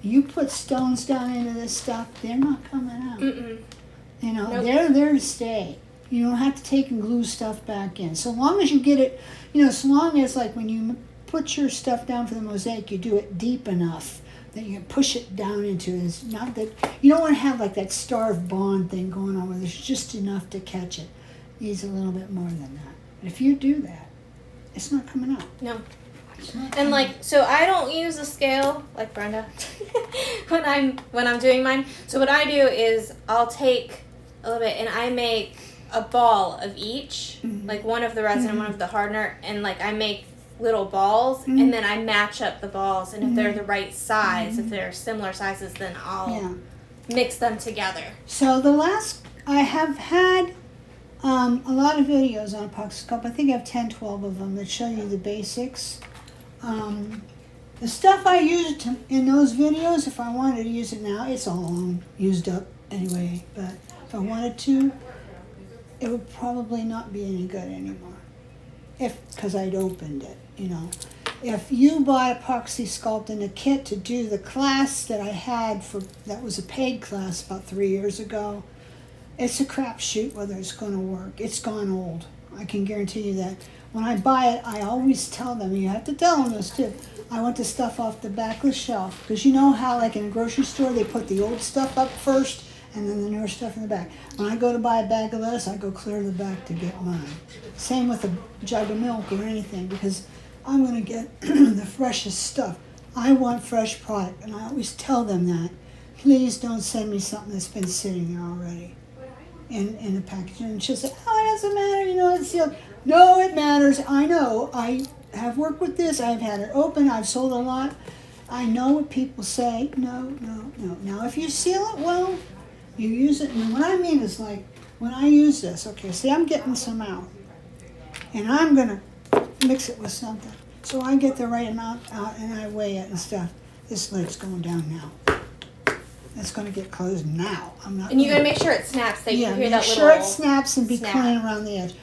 You put stones down into this stuff, they're not coming out. You know, they're there to stay. You don't have to take and glue stuff back in. So long as you get it, you know, so long as like when you put your stuff down for the mosaic, you do it deep enough that you can push it down into it. It's not that, you don't want to have like that starved bond thing going on where there's just enough to catch it. It needs a little bit more than that. But if you do that, it's not coming out. No. And like, so I don't use a scale like Brenda when I'm doing mine. So what I do is I'll take a little bit and I make a ball of each, like one of the resin and one of the hardener, and like I make little balls and then I match up the balls, and if they're the right size, if they're similar sizes, then I'll mix them together. So I have had a lot of videos on Apoxie Sculpt. I think I have 10, 12 of them that show you the basics. The stuff I used in those videos, if I wanted to use it now, it's all used up anyway, but if I wanted to, it would probably not be any good anymore. Because I'd opened it, you know. If you bought Apoxie Sculpt in a kit to do the class that I had that was a paid class about 3 years ago, it's a crapshoot whether it's going to work. It's gone old. I can guarantee you that. When I buy it, I always tell them, you have to tell them this too, I want the stuff off the back of the shelf. Because you know how like in a grocery store they put the old stuff up first and then the newer stuff in the back. When I go to buy a bag of lettuce, I go clear to the back to get mine. Same with a jug of milk or anything, because I'm going to get the freshest stuff. I want fresh product, and I always tell them that. Please don't send me something that's been sitting there already in the package. And she'll say, oh, it doesn't matter, you know, it's sealed. No, it matters. I know. I have worked with this. I've had it open. I've sold a lot. I know what people say. No. Now, if you seal it well, you use it. And what I mean is like, when I use this, okay, see, I'm getting some out. And I'm going to mix it with something. So I get the right amount out and I weigh it and stuff. This lid's going down now. It's going to get closed now. I'm not. And you got to make sure it snaps. That you hear that little. Make sure it snaps and be clean around the edge.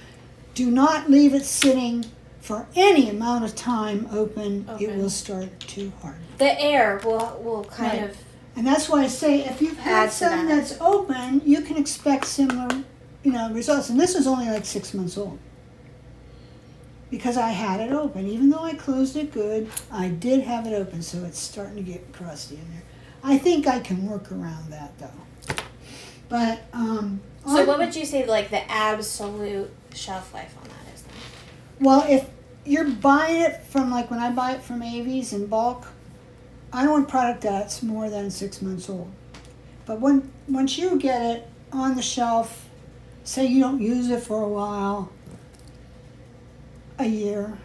Do not leave it sitting for any amount of time open. It will start to harden. The air will kind of. And that's why I say if you've had something that's open, you can expect similar, you know, results. And this was only like 6 months old. Because I had it open. Even though I closed it good, I did have it open, so it's starting to get crusty in there. I think I can work around that though. But so what would you say like the absolute shelf life on that? Well, if you're buying it from, like when I buy it from Avies in bulk, I don't want product that's more than 6 months old. But once you get it on the shelf, say you don't use it for a while, a year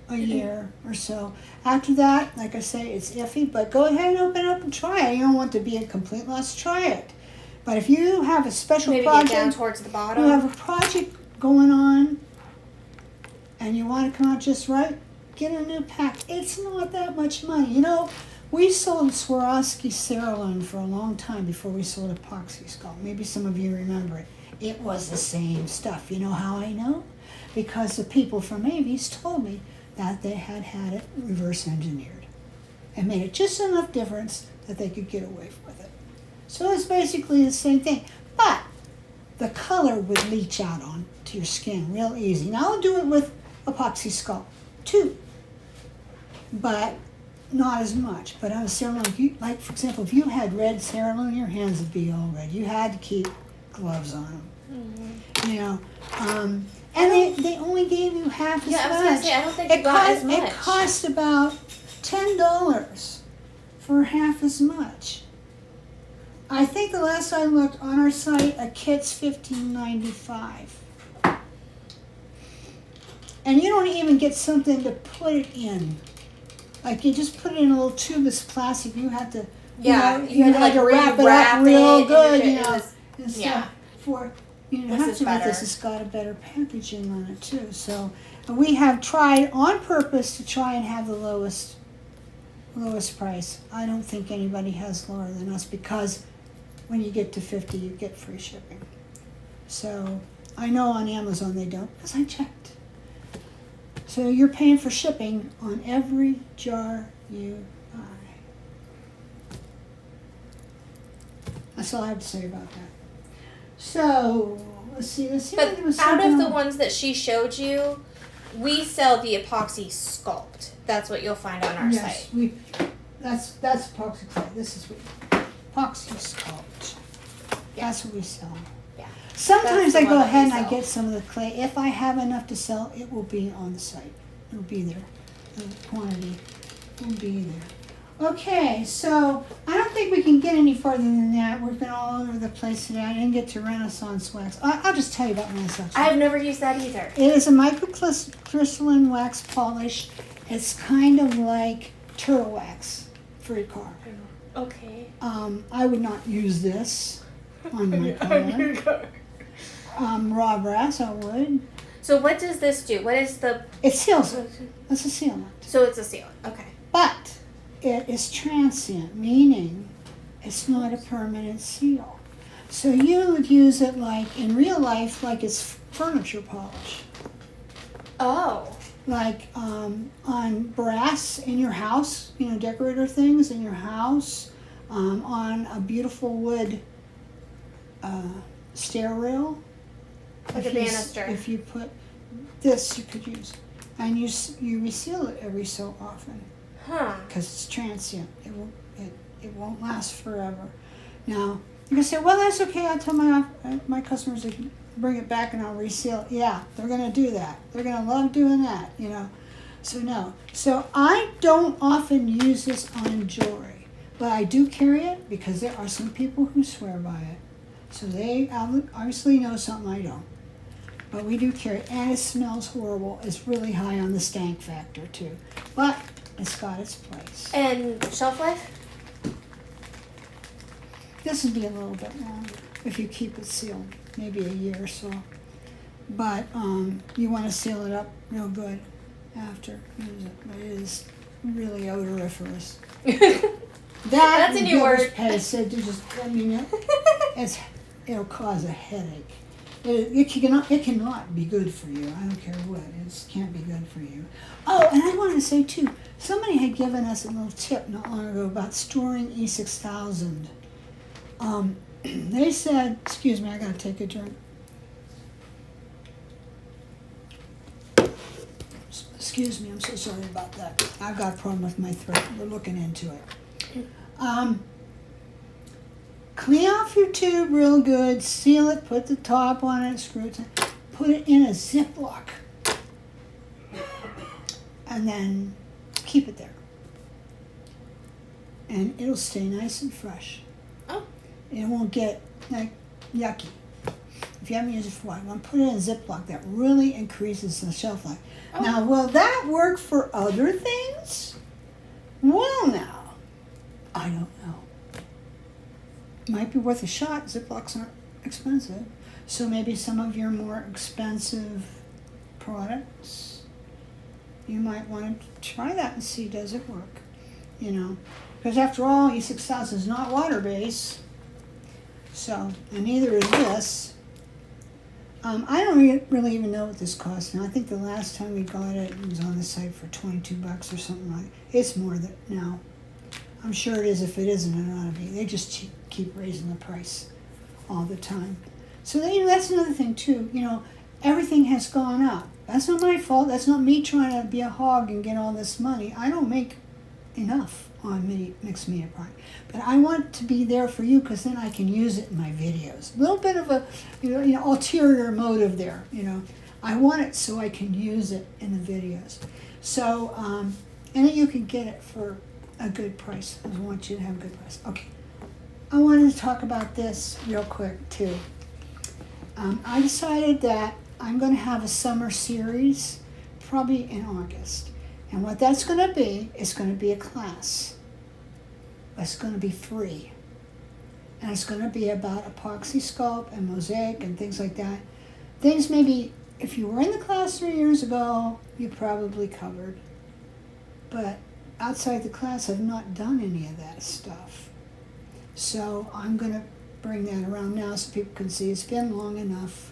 or so. After that, like I say, it's iffy, but go ahead and open it up and try it. You don't want to be a complete loss, try it. But if you have a special Maybe project, get down towards the bottom. you have a project going on, and you want to come out just right, get a new pack. It's not that much money. You know, we sold Swarovski Cerulean for a long time before we sold Apoxie Sculpt. Maybe some of you remember it. It was the same stuff. You know how I know? Because the people from Avies told me that they had had it reverse engineered and made it just enough difference that they could get away with it. So it's basically the same thing. But the color would leach out onto your skin real easy. Now I'll do it with Apoxie Sculpt too, but not as much. But on a cerulean, like for example, if you had red cerulean, your hands would be all red. You had to keep gloves on them. Mm-hmm. You know, and they only gave you half as much. Yeah, I was gonna say, I don't think you got as much. It cost about $10 for half as much. I think the last I looked on our site, a kit's $15.95. And you don't even get something to put it in. Like you just put it in a little tube that's plastic. You have to, you had to wrap it up real good, you know. And stuff. For you have to with this, it's got a better packaging on it too. So we have tried on purpose to try and have the lowest price. I don't think anybody has lower than us because when you get to 50, you get free shipping. So I know on Amazon they don't, because I checked. So you're paying for shipping on every jar you buy. That's all I have to say about that. So let's see. But out of the ones that she showed you, we sell the Apoxie Sculpt. That's what you'll find on our site. That's Apoxie Clay. This is what Apoxie Sculpt. Yeah. That's what we sell. Yeah. Sometimes I go ahead and I get some of the clay. If I have enough to sell, it will be on the site. It'll be there. The quantity will be there. Okay, so I don't think we can get any farther than that. We've been all over the place today. I didn't get to Renaissance wax. I'll just tell you about Renaissance wax. I've never used that either. It is a microcrystalline wax polish. It's kind of like turtle wax for your car. Okay. I would not use this on my car. Raw brass, I would. So what does this do? What is the... It seals it. It's a sealant. So it's a sealant. Okay. But it is transient, meaning it's not a permanent seal. So you would use it like in real life, like it's furniture polish. Oh. Like on brass in your house, you know, decorator things in your house, on a beautiful wood stair rail. Like a banister. If you put this, you could use, and you reseal it every so often. Huh. Because it's transient. It won't last forever. Now you can say, well, that's okay. I tell my customers to bring it back and I'll reseal it. Yeah, they're gonna do that. They're gonna love doing that, you know. So no. So I don't often use this on jewelry, but I do carry it because there are some people who swear by it. So they obviously know something I don't. But we do carry it, and it smells horrible. It's really high on the stank factor too. But it's got its place. And shelf life? This would be a little bit longer if you keep it sealed, maybe a year or so. But you want to seal it up real good after you use it. But it is really odoriferous. That's a new word. Paste, it just, I mean, it'll cause a headache. It cannot be good for you. I don't care what. It can't be good for you. Oh, and I wanted to say too, somebody had given us a little tip not long ago about storing E6000. They said, excuse me, I gotta take a drink. Excuse me, I'm so sorry about that. I've got a problem with my throat. We're looking into it. Clean off your tube real good, seal it, put the top on it, screw it, put it in a Ziploc and then keep it there. And it'll stay nice and fresh. Oh. It won't get like yucky. If you haven't used it for a while, I'm going to put it in a Ziploc. That really increases the shelf life. Oh. Now, will that work for other things? Well, now, I don't know. Might be worth a shot. Ziplocs aren't expensive. So maybe some of your more expensive products, you might want to try that and see, does it work? You know, because after all, E6000 is not water-based. So, and neither is this. I don't really even know what this costs now. I think the last time we got it, it was on the site for $22 or something like that. It's more than now. I'm sure it is. If it isn't, it ought to be. They just keep raising the price all the time. So, you know, that's another thing too. You know, everything has gone up. That's not my fault. That's not me trying to be a hog and get all this money. I don't make enough on mixed media product. But I want to be there for you because then I can use it in my videos. A little bit of a, you know, ulterior motive there, you know. I want it so I can use it in the videos. So, and then you can get it for a good price. I want you to have a good price. Okay. I wanted to talk about this real quick too. I decided that I'm going to have a summer series probably in August. And what that's going to be is going to be a class. It's going to be free. And it's going to be about Apoxie Sculpt and mosaic and things like that. Things maybe, if you were in the class 3 years ago, you probably covered. But outside the class, I've not done any of that stuff. So I'm going to bring that around now so people can see it's been long enough.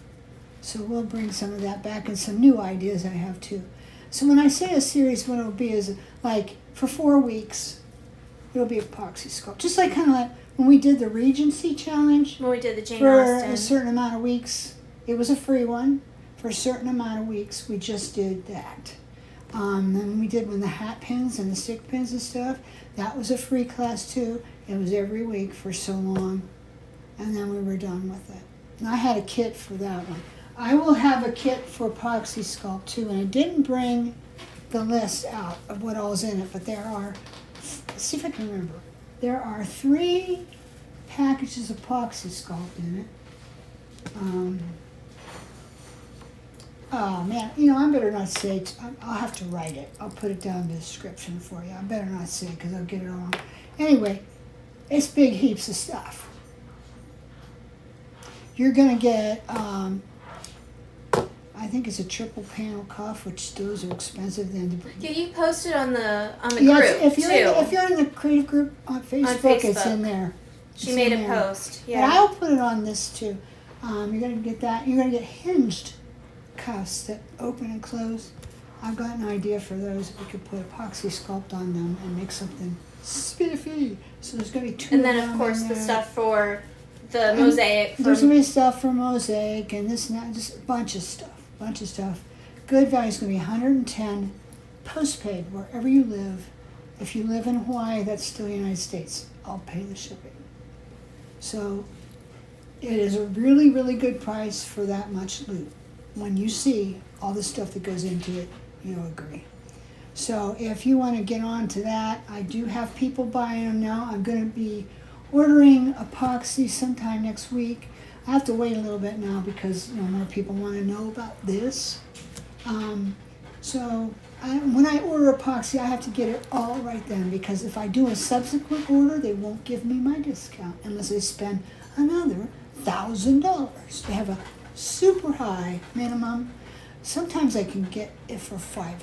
So we'll bring some of that back and some new ideas I have too. So when I say a series, what it'll be is like for 4 weeks, it'll be Apoxie Sculpt. Just like kind of like when we did the Regency Challenge. When we did the Jane for Austen. a certain amount of weeks. It was a free one. For a certain amount of weeks, we just did that. And we did when the hat pins and the stick pins and stuff. That was a free class too. It was every week for so long. And then we were done with it. And I had a kit for that one. I will have a kit for Apoxie Sculpt too, and I didn't bring the list out of what all's in it, but there are, let's see if I can remember, there are 3 packages of Apoxie Sculpt in it. Oh man, you know, I better not say, I'll have to write it. I'll put it down in the description for you. I better not say it because I'll get it all wrong. Anyway, it's big heaps of stuff. You're going to get, I think it's a triple panel cuff, which those are expensive. Yeah, you posted on the group if you're too. If you're in the creative group on Facebook, it's in there. She made a post. Yeah. But I'll put it on this too. You're gonna get that. You're gonna get hinged cuffs that open and close. I've got an idea for those. We could put Apoxie Sculpt on them and make something spiffy. So there's gonna be 2. And then of course the stuff for the mosaic. There's gonna be stuff for mosaic and this and that, just a bunch of stuff. Good value is going to be $110 postpaid wherever you live. If you live in Hawaii, that's still the United States. I'll pay the shipping. So it is a really, really good price for that much loot. When you see all the stuff that goes into it, you'll agree. So if you want to get on to that, I do have people buying them now. I'm going to be ordering epoxy sometime next week. I have to wait a little bit now because more people want to know about this. So when I order epoxy, I have to get it all right then because if I do a subsequent order, they won't give me my discount unless I spend another $1,000. They have a super high minimum. Sometimes I can get it for $500.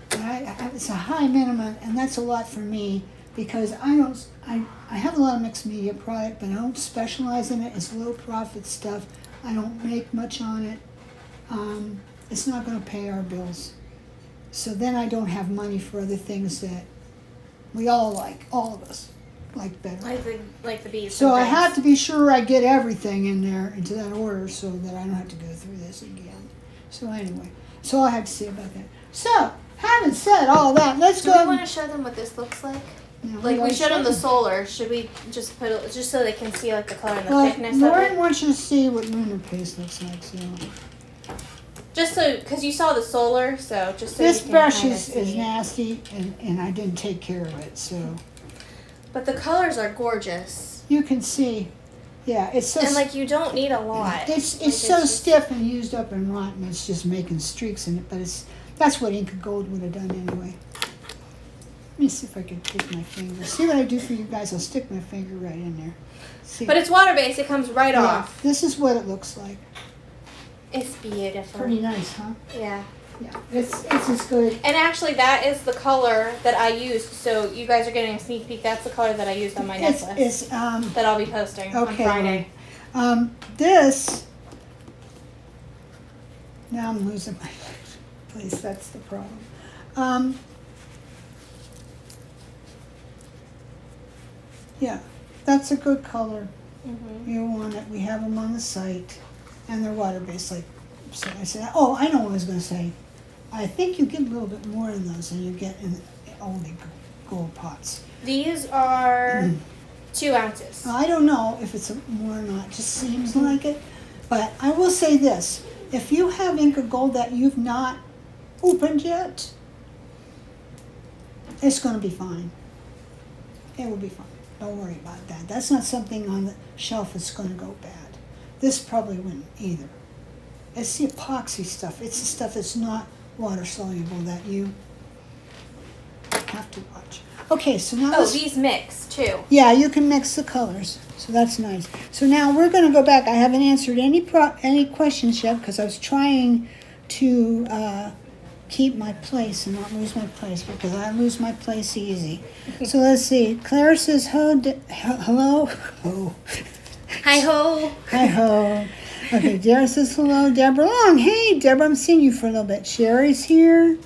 But it's a high minimum, and that's a lot for me because I have a lot of mixed media product, but I don't specialize in it. It's low profit stuff. I don't make much on it. It's not going to pay our bills. So then I don't have money for other things that we all like, all of us like better. Like the beads. So I have to be sure I get everything in there into that order so that I don't have to go through this again. So anyway, so I have to say about that. So, having said all that, let's go. Do we want to show them what this looks like? No, Like we showed them the solar. Should we just put it just so they can see like the color and the thickness Lauren of it? wants you to see what lunar paste looks like. So Just so, because you saw the solar, so just so This you can brush kinda is see. nasty, and I didn't take care of it, so. But the colors are gorgeous. You can see, yeah, it's so. And like you don't need a lot. It's Like, so just- stiff and used up and rotten. It's just making streaks in it, but that's what Inca Gold would have done anyway. Let me see if I can take my finger. See what I do for you guys? I'll stick my finger right in there. See? But it's water based. It comes right Yeah, off. this is what it looks like. It's beautiful. Pretty nice, huh? Yeah. Yeah, it's as good. And actually, that is the color that I used. So you guys are getting a sneak peek. That's the color that I used on my necklace. It's that I'll be posting on okay. Friday. This. Now I'm losing my place. That's the problem. Yeah, that's a good color. Mm-hmm. You want it. We have them on the site, and they're water based. Like, so I said. Oh, I know what I was going to say. I think you get a little bit more in those than you get in only gold pots. These are 2 ounces. I don't know if it's more or not. It just seems like it. But I will say this: if you have Inca Gold that you've not opened yet, it's going to be fine. It will be fine. Don't worry about that. That's not something on the shelf that's going to go bad. This probably wouldn't either. It's the epoxy stuff. It's the stuff that's not water soluble that you have to watch. Okay, so now Oh, these mix too. yeah, you can mix the colors, so that's nice. So now we're going to go back. I haven't answered any questions yet because I was trying to keep my place and not lose my place because I lose my place easy. So let's see. Claire says hello. Oh. Hi ho. Hi ho. Okay, Dara says hello. Deborah Long. Hey, Deborah, I'm seeing you for a little bit. Sherry's here.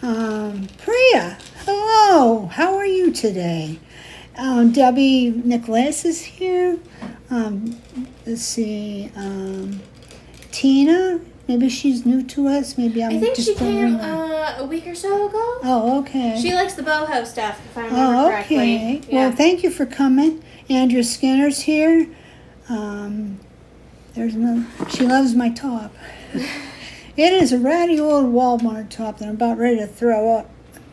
Priya. Hello. How are you today? Debbie Nicholas is here. Let's see. Tina. Maybe she's new to us. Maybe I'm I think just she came her. a week or so ago. Oh, okay. She likes the boho stuff, if I remember Oh, correctly. okay. Yeah. Well, thank you for coming. Andrea Skinner's here. There's no. She loves my top. It is a ratty old Walmart top that I'm about ready to throw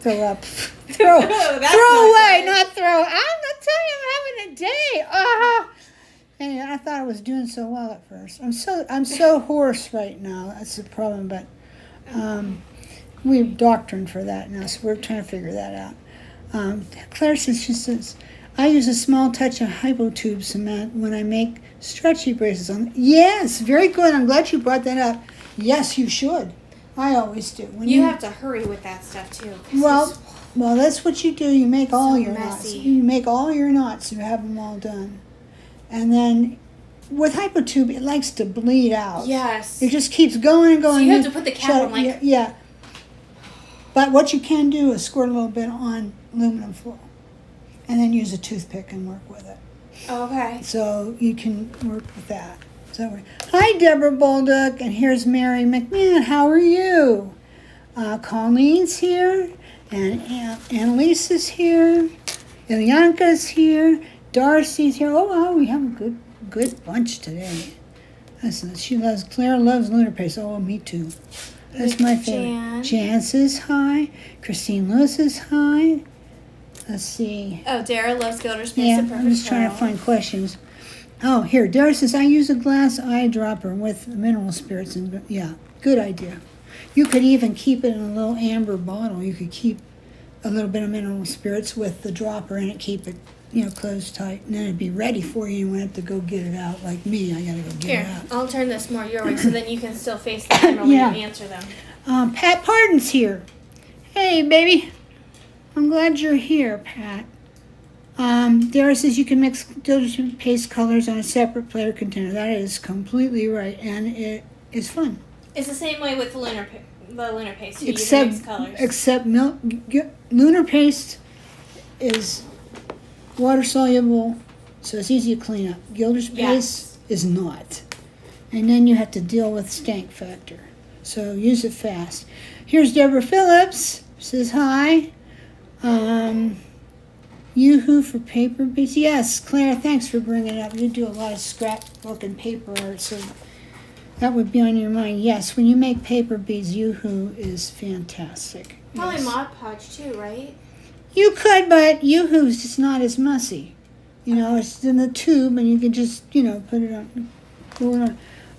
That's throw not away, good. not throw. I'm not telling you, I'm having a day. And I thought I was doing so well at first. I'm so hoarse right now. That's the problem. But we've doctrine for that now, so we're trying to figure that out. Claire says, she says, I use a small touch of hypotube cement when I make stretchy braces on. Yes, very good. I'm glad you brought that up. Yes, you should. I always do. When You have to hurry with that stuff too. 'Cause Well, that's what you do. You make all So your messy. knots. You make all your knots. You have them all done. And then with hypotube, it likes to bleed out. Yes. It just keeps going and going. So you have to put the cap on, like- Yeah. But what you can do is squirt a little bit on aluminum foil. And then use a toothpick and work with it. Okay. So you can work with that. So, hi, Deborah Bolduc, and here's Mary McMahon. How are you? Colleen's here, and Annalisa's here, Ilyanka's here, Darcy's here. Oh, wow, we have a good bunch today. Claire loves lunar paste. Oh, me too. That's my favorite. Jance is high. Christine Lewis is high. Let's see. Oh, Dara loves Gilder's Paste. Yeah, and Perfect I'm just trying to Pearl. find questions. Oh, here, Dara says, I use a glass eyedropper with mineral spirits. And yeah, good idea. You could even keep it in a little amber bottle. You could keep a little bit of mineral spirits with the dropper in it, keep it, closed tight, and then it'd be ready for you. You won't have to go get it out like me. I gotta go get it Here, out. I'll turn this more your way so then you can still face the camera when Yeah. you answer them. Pat Pardon's here. Hey, baby. I'm glad you're here, Pat. Dara says you can mix diligent paste colors on a separate platter container. That is completely right, and it is fun. It's the same way with the lunar paste. You can mix colors. Except lunar paste is water soluble, so it's easy to clean up. Gilder's paste is not, and then you have to deal with stank factor. So use it fast. Here's Deborah Phillips. Says hi. Yoo-hoo for paper beads. Yes, Claire, thanks for bringing it up. You do a lot of scrapbook and paper art, so That would be on your mind. Yes, when you make paper beads, Yoo-hoo is fantastic. Probably Yes. Mod Podge too, right? You could, but Yoo-hoo's just not as messy. You know, it's in the tube, and you can just, you know, put it on.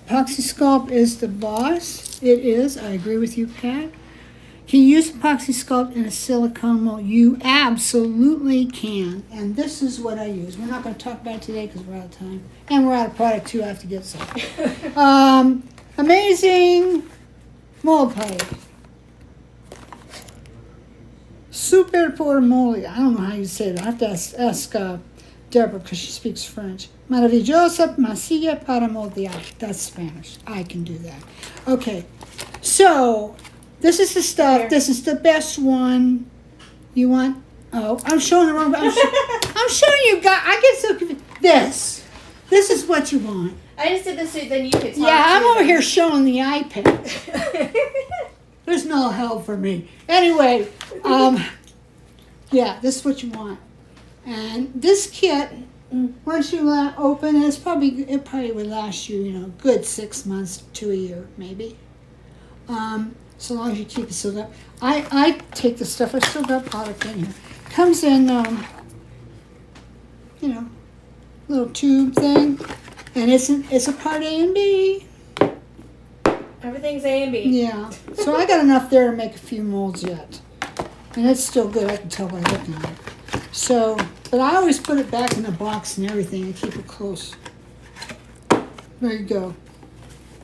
Apoxie Sculpt is the boss. It is. I agree with you, Pat. Can you use Apoxie Sculpt in a silicone mold? You absolutely can. And this is what I use. We're not going to talk about it today because we're out of time. And we're out of product, too. I have to get some. Amazing mold plate. Super Formoli. I don't know how you say it. I have to ask Deborah because she speaks French. Maravillosa masilla para moldear. That's Spanish. I can do that. Okay. So, this is the stuff. Here. This is the best one. You want... Oh, I'm showing the wrong... I'm showing you guys. I get so confused. This is what you want. I just did this so then you could talk. Yeah, I'm to over them. here showing the iPad. There's no help for me. Anyway, yeah, this is what you want. And this kit, once you open it, it probably would last you, you know, good 6 months to a year, maybe. So long as you keep it sealed up. I take the stuff. I still got product in here. Comes in, you know, little tube thing, and it's a part A and B. Everything's A and B. Yeah. So I got enough there to make a few molds yet. And it's still good, I can tell by looking at it. So, but I always put it back in the box and everything and keep it close. There you go.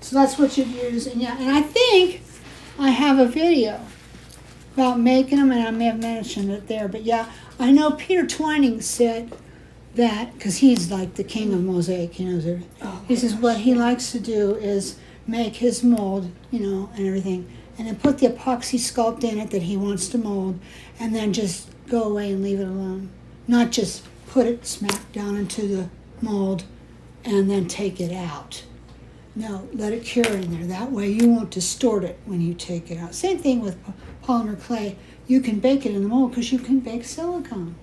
So that's what you'd use. And yeah, and I think I have a video about making them, and I may have mentioned it there. But yeah, I know Peter Twining said that, because he's like the king of mosaic, he knows everything. Oh, He says what he likes to do is make his mold, you know, and everything, and then put the epoxy sculpt in it that he wants to mold, and then just go away and leave it alone. Not just put it smack down into the mold and then take it out. No, let it cure in there. That way you won't distort it when you take it out. Same thing with polymer clay. You can bake it in the mold because you can bake silicone.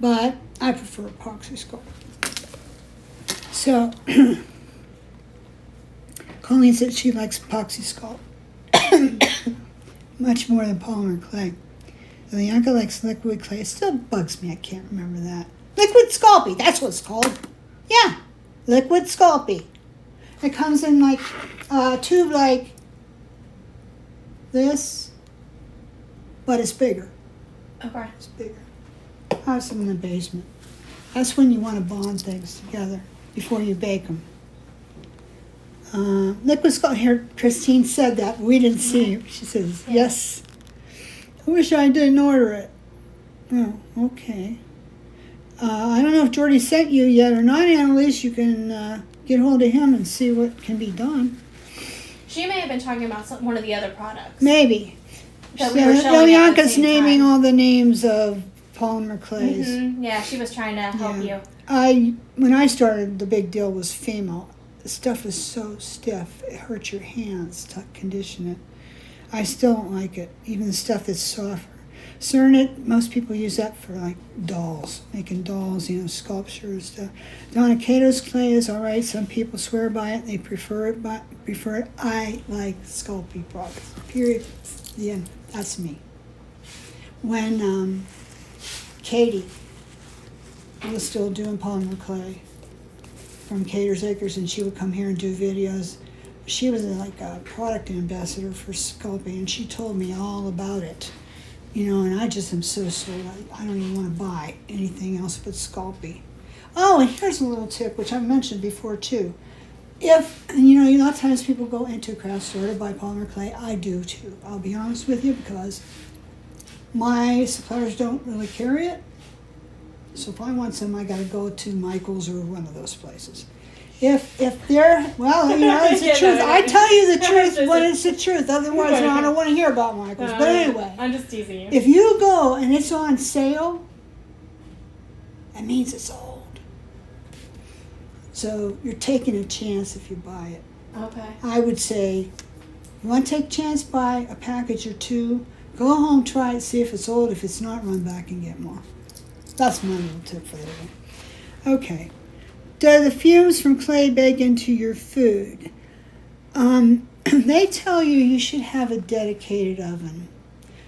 But I prefer epoxy sculpt. So, Colleen said she likes epoxy sculpt much more than polymer clay. And Bianca likes liquid clay. It still bugs me. I can't remember that. Liquid Sculpey. That's what it's called. Yeah, Liquid Sculpey. It comes in like a tube like this, but it's bigger. Okay. It's bigger. I have some in the basement. That's when you want to bond things together before you bake them. Liquid Sculpt, here, Christine said that. We didn't see it. She says, yes. I wish I didn't order it. Oh, okay. I don't know if Jordy sent you yet or not, Annalise. You can get hold of him and see what can be done. She may have been talking about one of the other products. Maybe. That we were showing at the Bianca's same naming time. all the names of polymer clays. Mm-hmm. Yeah, she was trying to help you. When I started, the big deal was Fimo. The stuff is so stiff, it hurts your hands to condition it. I still don't like it, even the stuff that's softer. Cernit, most people use that for like dolls, making dolls, you know, sculpture and stuff. Donna Cato's clay is all right. Some people swear by it; they prefer it. I like Sculpey products. Period. The end. That's me. When Katie was still doing polymer clay from Cater's Acres, and she would come here and do videos. She was like a product ambassador for Sculpey, and she told me all about it. You know, and I just am so sold. I don't even want to buy anything else but Sculpey. Oh, and here's a little tip, which I've mentioned before too. If, you know, a lot of times people go into a craft store to buy polymer clay. I do too. I'll be honest with you, because my suppliers don't really carry it. So if I want some, I got to go to Michael's or one of those places. If they're, well, you know, it's the Yeah, truth. no, I tell you the truth just- when it's the truth. Otherwise, I don't want to hear about Michael's. But anyway, I'm just teasing you. if you go and it's on sale, that means it's old. So you're taking a chance if you buy it. Okay. I would say, you want to take a chance, buy a package or two, go home, try it, see if it's old. If it's not, run back and get more. That's my little tip for the day. Okay. Do the fumes from clay bake into your food? They tell you should have a dedicated oven.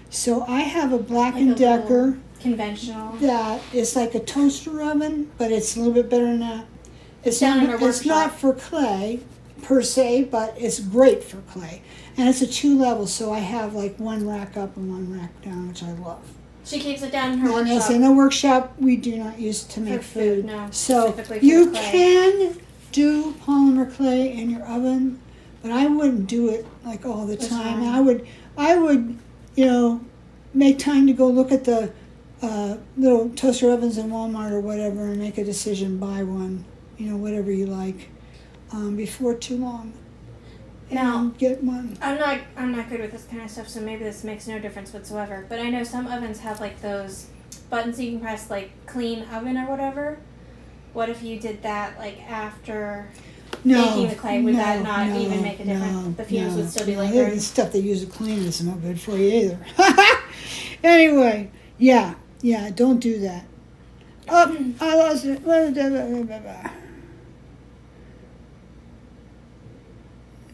So I have a Black & Decker conventional that is like a toaster oven, but it's a little bit better than that. It's It's not for clay per se, but it's great for clay. And it's a 2 level, so I have like one rack up and one rack down, which I love. She keeps it down in her And workshop. it's in a workshop we do not use to make food. No, So specifically for you the clay. can do polymer clay in your oven, but I wouldn't do it like all the That's time. fine. I would, make time to go look at the little toaster ovens in Walmart or whatever and make a decision, buy one, whatever you like, before too long. Now, And get one. I'm not good with this kind of stuff, so maybe this makes no difference whatsoever. But I know some ovens have like those buttons you can press, like clean oven or whatever. What if you did that like after baking the clay? Would that not even make a difference? The fumes would still be lingering. The stuff they use to clean is not good for you either. Anyway, yeah, don't do that. Oh, I lost it.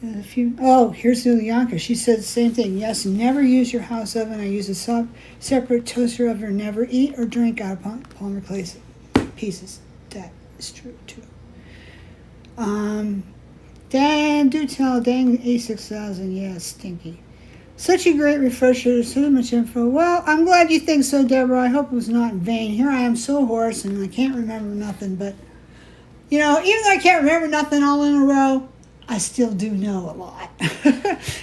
Here's Julianka. She said the same thing. Yes, never use your house oven. I use a separate toaster oven. Never eat or drink out of polymer clay pieces. That is true too. Dan, do tell. Dang, A6000. Yeah, stinky. Such a great refresher. So much info. Well, I'm glad you think so, Deborah. I hope it was not in vain. Here I am so hoarse and I can't remember nothing. But, even though I can't remember nothing all in a row, I still do know a lot.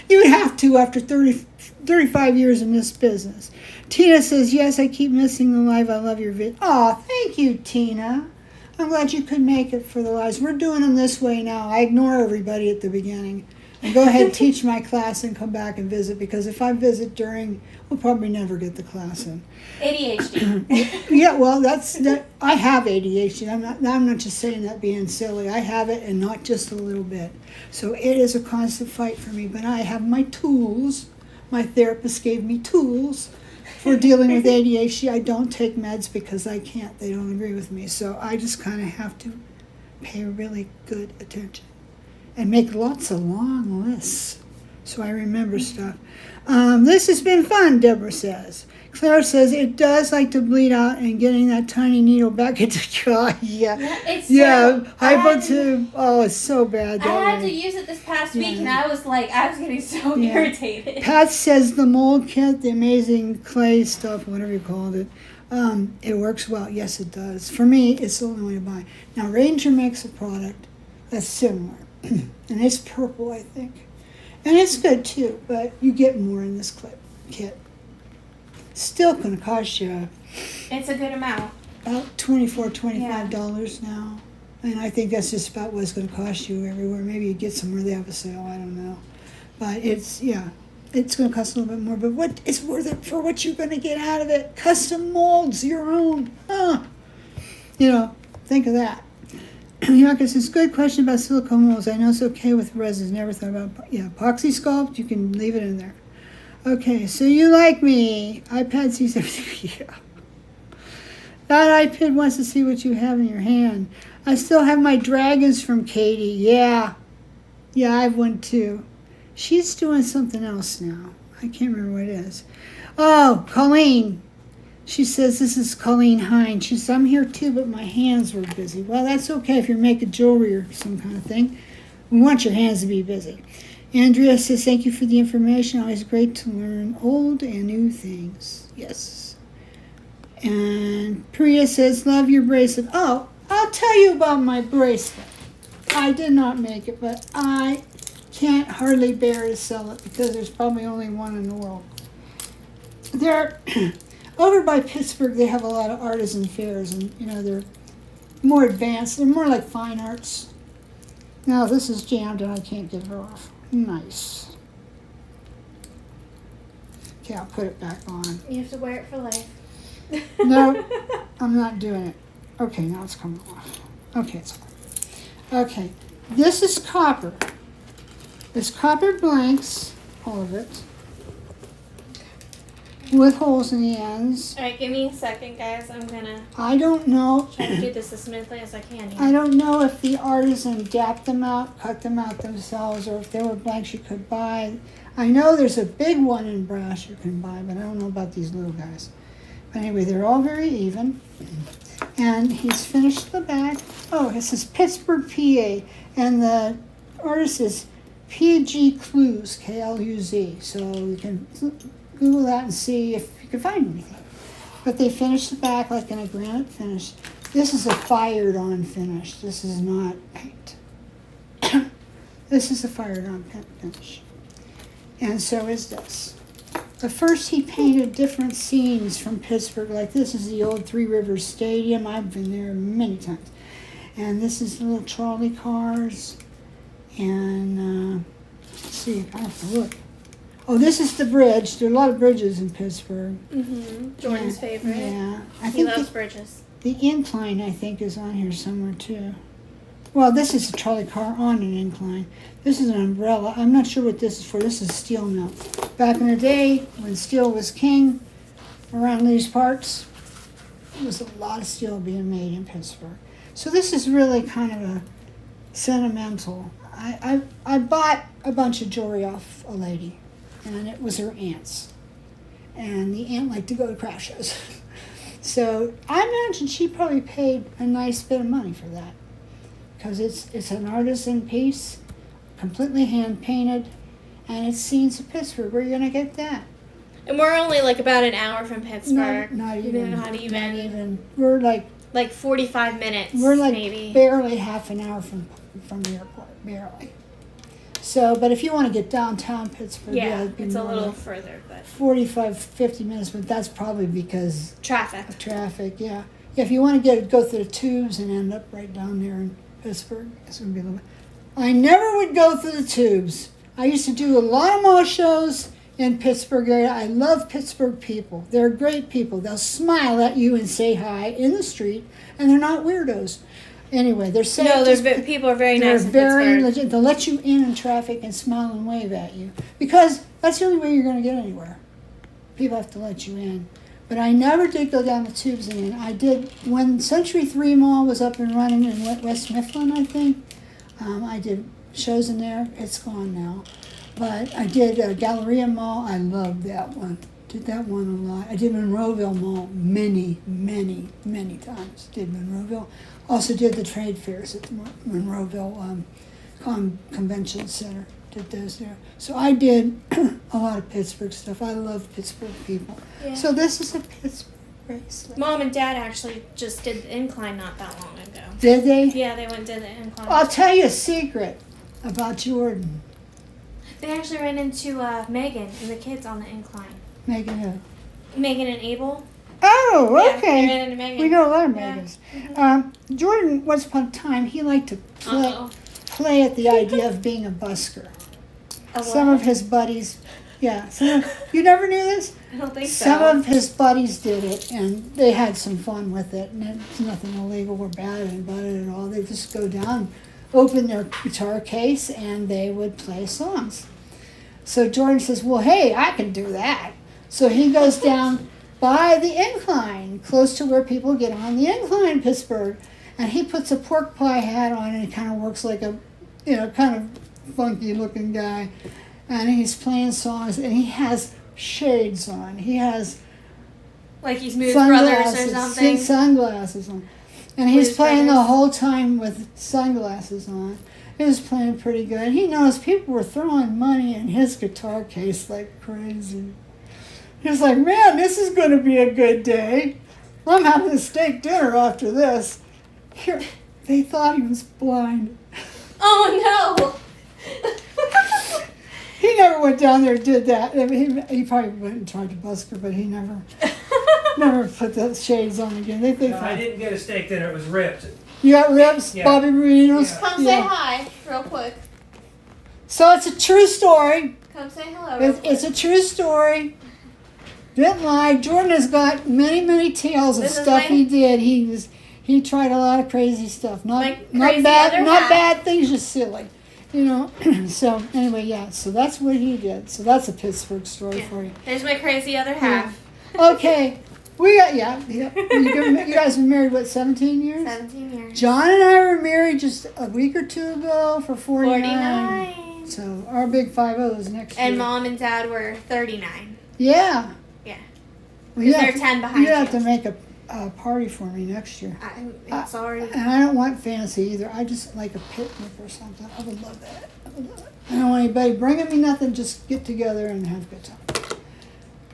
You would have to after 35 years in this business. Tina says, yes, I keep missing the live. I love your vid. Oh, thank you, Tina. I'm glad you could make it for the lives. We're doing them this way now. I ignore everybody at the beginning. And go ahead and teach my class and come back and visit, because if I visit during, we'll probably never get the class in. ADHD. Yeah, well, that. I have ADHD. I'm not just saying that being silly. I have it, and not just a little bit. So it is a constant fight for me. But I have my tools. My therapist gave me tools for dealing with ADHD. I don't take meds because I can't. They don't agree with me. So I just kind of have to pay really good attention and make lots of long lists so I remember stuff. This has been fun, Deborah says. Claire says, it does like to bleed out and getting that tiny needle back into hypotube. Oh, it's so bad. I had to use it this past week, and I was getting so irritated. Pat says the mold kit, the amazing clay stuff, whatever you called it, it works well. Yes, it does. For me, it's the only way to buy. Now, Ranger makes a product that's similar, and it's purple, I think. And it's good, too, but you get more in this kit. Still going to cost you It's a good amount. about $25 now. And I think that's just about what it's going to cost you everywhere. Maybe you get somewhere they have a sale, I don't know. But it's going to cost a little bit more. But it's worth it for what you're going to get out of it. Custom molds, your own. Think of that. Yaka says, good question about silicone molds. I know it's okay with resins. Never thought about, Apoxie Sculpt, you can leave it in there. Okay, so you like me. iPad sees everything. Yeah. That iPad wants to see what you have in your hand. I still have my dragons from Katie. Yeah, I have one too. She's doing something else now. I can't remember what it is. Oh, Colleen. She says, this is Colleen Hine. She says, I'm here too, but my hands were busy. Well, that's okay if you're making jewelry or some kind of thing. We want your hands to be busy. Andrea says, thank you for the information. Always great to learn old and new things. Yes. And Priya says, love your bracelet. Oh, I'll tell you about my bracelet. I did not make it, but I can't hardly bear to sell it because there's probably only one in the world. Over by Pittsburgh, they have a lot of artisan fairs, and they're more advanced. They're more like fine arts. Now this is jammed, and I can't get it off. Nice. Okay, I'll put it back on. You have to wear it for life. No, I'm not doing it. Okay, now it's coming off. Okay, it's on. Okay, this is copper. It's copper blanks, all of it. with holes in the ends. All right, give me a second, guys. I'm gonna I don't know. try to do this as smoothly as I can here. I don't know if the artisan dapped them out, cut them out themselves, or if there were blanks you could buy. I know there's a big one in brass you can buy, but I don't know about these little guys. But anyway, they're all very even. And he's finished the back. Oh, it says Pittsburgh, PA. And the artist is PG Clues, K-L-U-Z. So you can Google that and see if you can find anything. But they finished the back like in a granite finish. This is a fired on finish. This is not paint. This is a fired on finish. And so is this. But first he painted different scenes from Pittsburgh. Like this is the old Three Rivers Stadium. I've been there many times. And this is the little trolley cars. And let's see, I have to look. Oh, this is the bridge. There are a lot of bridges in Pittsburgh. Mm-hmm. Jordan's favorite. Yeah. I He think loves bridges. the incline, I think, is on here somewhere too. Well, this is a trolley car on an incline. This is an umbrella. I'm not sure what this is for. This is a steel mill. Back in the day, when steel was king, around these parts, there was a lot of steel being made in Pittsburgh. So this is really kind of a sentimental. I bought a bunch of jewelry off a lady, and it was her aunt's. And the aunt liked to go to craft shows. So I imagine she probably paid a nice bit of money for that. Because it's an artisan piece, completely hand painted, and it's scenes of Pittsburgh. Where are you gonna get that? And we're only like about an hour from Pittsburgh. Not even. Not even. We're like 45 minutes. we're like maybe. barely half an hour from the airport, barely. So, but if you want to get downtown Pittsburgh, it'd be it's a more little like further, but 45, 50 minutes. But that's probably because traffic. of traffic. Yeah. If you want to go through the tubes and end up right down there in Pittsburgh, it's gonna be a little. I never would go through the tubes. I used to do a lot of mall shows in Pittsburgh area. I love Pittsburgh people. They're great people. They'll smile at you and say hi in the street, and they're not weirdos. Anyway, they're safe. No, people are very They're nice in very Pittsburgh. legit. They'll let you in traffic and smile and wave at you because that's the only way you're going to get anywhere. People have to let you in. But I never did go down the tubes and in. I did when Century 3 Mall was up and running in West Mifflin, I think. I did shows in there. It's gone now. But I did Galleria Mall. I loved that one. Did that one a lot. I did Monroeville Mall many times. Did Monroeville. Also did the trade fairs at the Monroeville Convention Center. Did those there. So I did a lot of Pittsburgh stuff. I love Pittsburgh people. Yeah. So this is a Pittsburgh bracelet. Mom and Dad actually just did the incline not that long ago. Did they? Yeah, they went and did the incline. I'll tell you a secret about Jordan. They actually ran into Megan and the kids on the incline. Megan who? Megan and Abel. Oh, Yeah, okay. they ran into Megan. We know a lot of Yeah. Megans. Jordan, once upon a time, he liked to play at the idea of being a busker. Some of his buddies, you never knew this? I don't think so. Some of his buddies did it, and they had some fun with it, and it's nothing illegal or bad about it at all. They just go down, open their guitar case, and they would play songs. So Jordan says, well, hey, I can do that. So he goes down by the incline, close to where people get on the incline in Pittsburgh, and he puts a pork pie hat on, and he kind of works like a, kind of funky looking guy, and he's playing songs, and he has shades on. He has like he's Blues Brothers or something. Sunglasses on, and he's Blues playing Brothers. the whole time with sunglasses on. He was playing pretty good. He knows people were throwing money in his guitar case like crazy. He was like, man, this is going to be a good day. I'm having a steak dinner after this. Here, they thought he was blind. Oh no! He never went down there and did that. I mean, he probably went and tried to busk her, but he never put the shades on again. They No, I didn't get a steak dinner. It was ribs. You got ribs, Yeah. Bobby Burritos? Yeah. Come say hi, real quick. So it's a true story. Come say hello. Real It's a true story. Didn't lie. Jordan has got many tales of This is stuff my- he did. He tried a lot of crazy stuff. Not My crazy bad other not half. bad things, just silly. You know, so anyway, yeah, so that's what he did. So that's a Pittsburgh story for you. There's my crazy other half. Okay, we got, yeah. You guys been married, what, 17 years? 17 years. John and I were married just a week or two ago for 49. 49. So our big 50 is next year. And Mom and Dad were 39. Yeah. Yeah. Well, you They're have to- 10 behind You have you. to make a party for me next year. It's already. And I don't want fancy either. I just like a picnic or something. I would love that. I would love it. I don't want anybody bringing me nothing. Just get together and have a good time.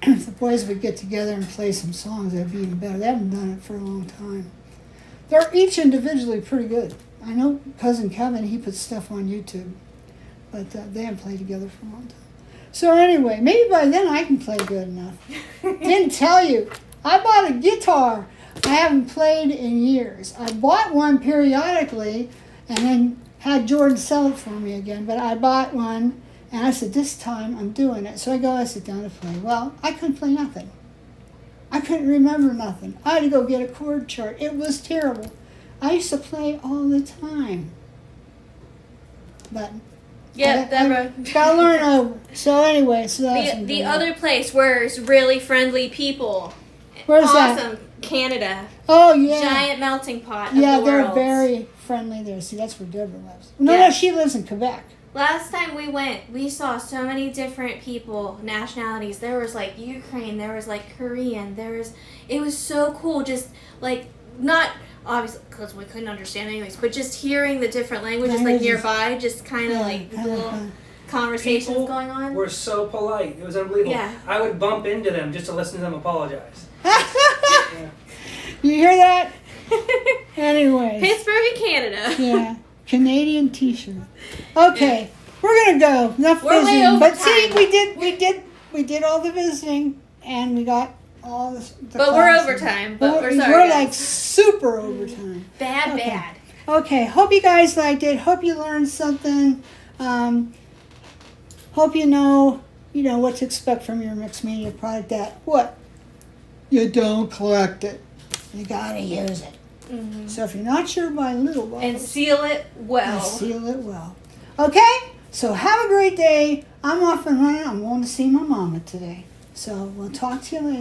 If the boys would get together and play some songs, that'd be even better. They haven't done it for a long time. They're each individually pretty good. I know cousin Kevin, he puts stuff on YouTube, but they haven't played together for a long time. So anyway, maybe by then I can play good enough. Didn't tell you. I bought a guitar I haven't played in years. I bought one periodically and then had Jordan sell it for me again. But I bought one and I said, this time I'm doing it. So I sit down to play. Well, I couldn't play nothing. I couldn't remember nothing. I had to go get a chord chart. It was terrible. I used to play all the time. But Yeah, I gotta learn over. So anyway, so that's the other place where it's really friendly people. Where's that? Awesome. Canada. Oh yeah. Giant melting pot of Yeah, the they're world. very friendly there. See, that's where Deborah lives. No, Yeah. no, she lives in Quebec. Last time we went, we saw so many different people, nationalities. There was like Ukraine, there was like Korean, it was so cool. Just like, not obviously because we couldn't understand anyways, but just hearing the different languages like nearby, just kind of like kinda little fun. conversations People going on. We're so polite. It was unbelievable. Yeah. I would bump into them just to listen to them apologize. You hear that? Anyway. Pittsburgh and Canada. Yeah. Canadian T-shirt. Okay, we're gonna go. Enough We're way visiting. over But see, time. we did all the visiting, and we got all the. But we're classes. overtime. But we're sorry. We're guys. like super overtime. bad, Okay. bad. Okay, hope you guys liked it. Hope you learned something. Hope you know what to expect from your mixed media product. That what you don't collect it, you gotta use it. Mm-hmm. So if you're not sure, buy little bottles And seal it well. and seal it well. Okay, so have a great day. I'm off and running. I'm going to see my mama today. So we'll talk to you later.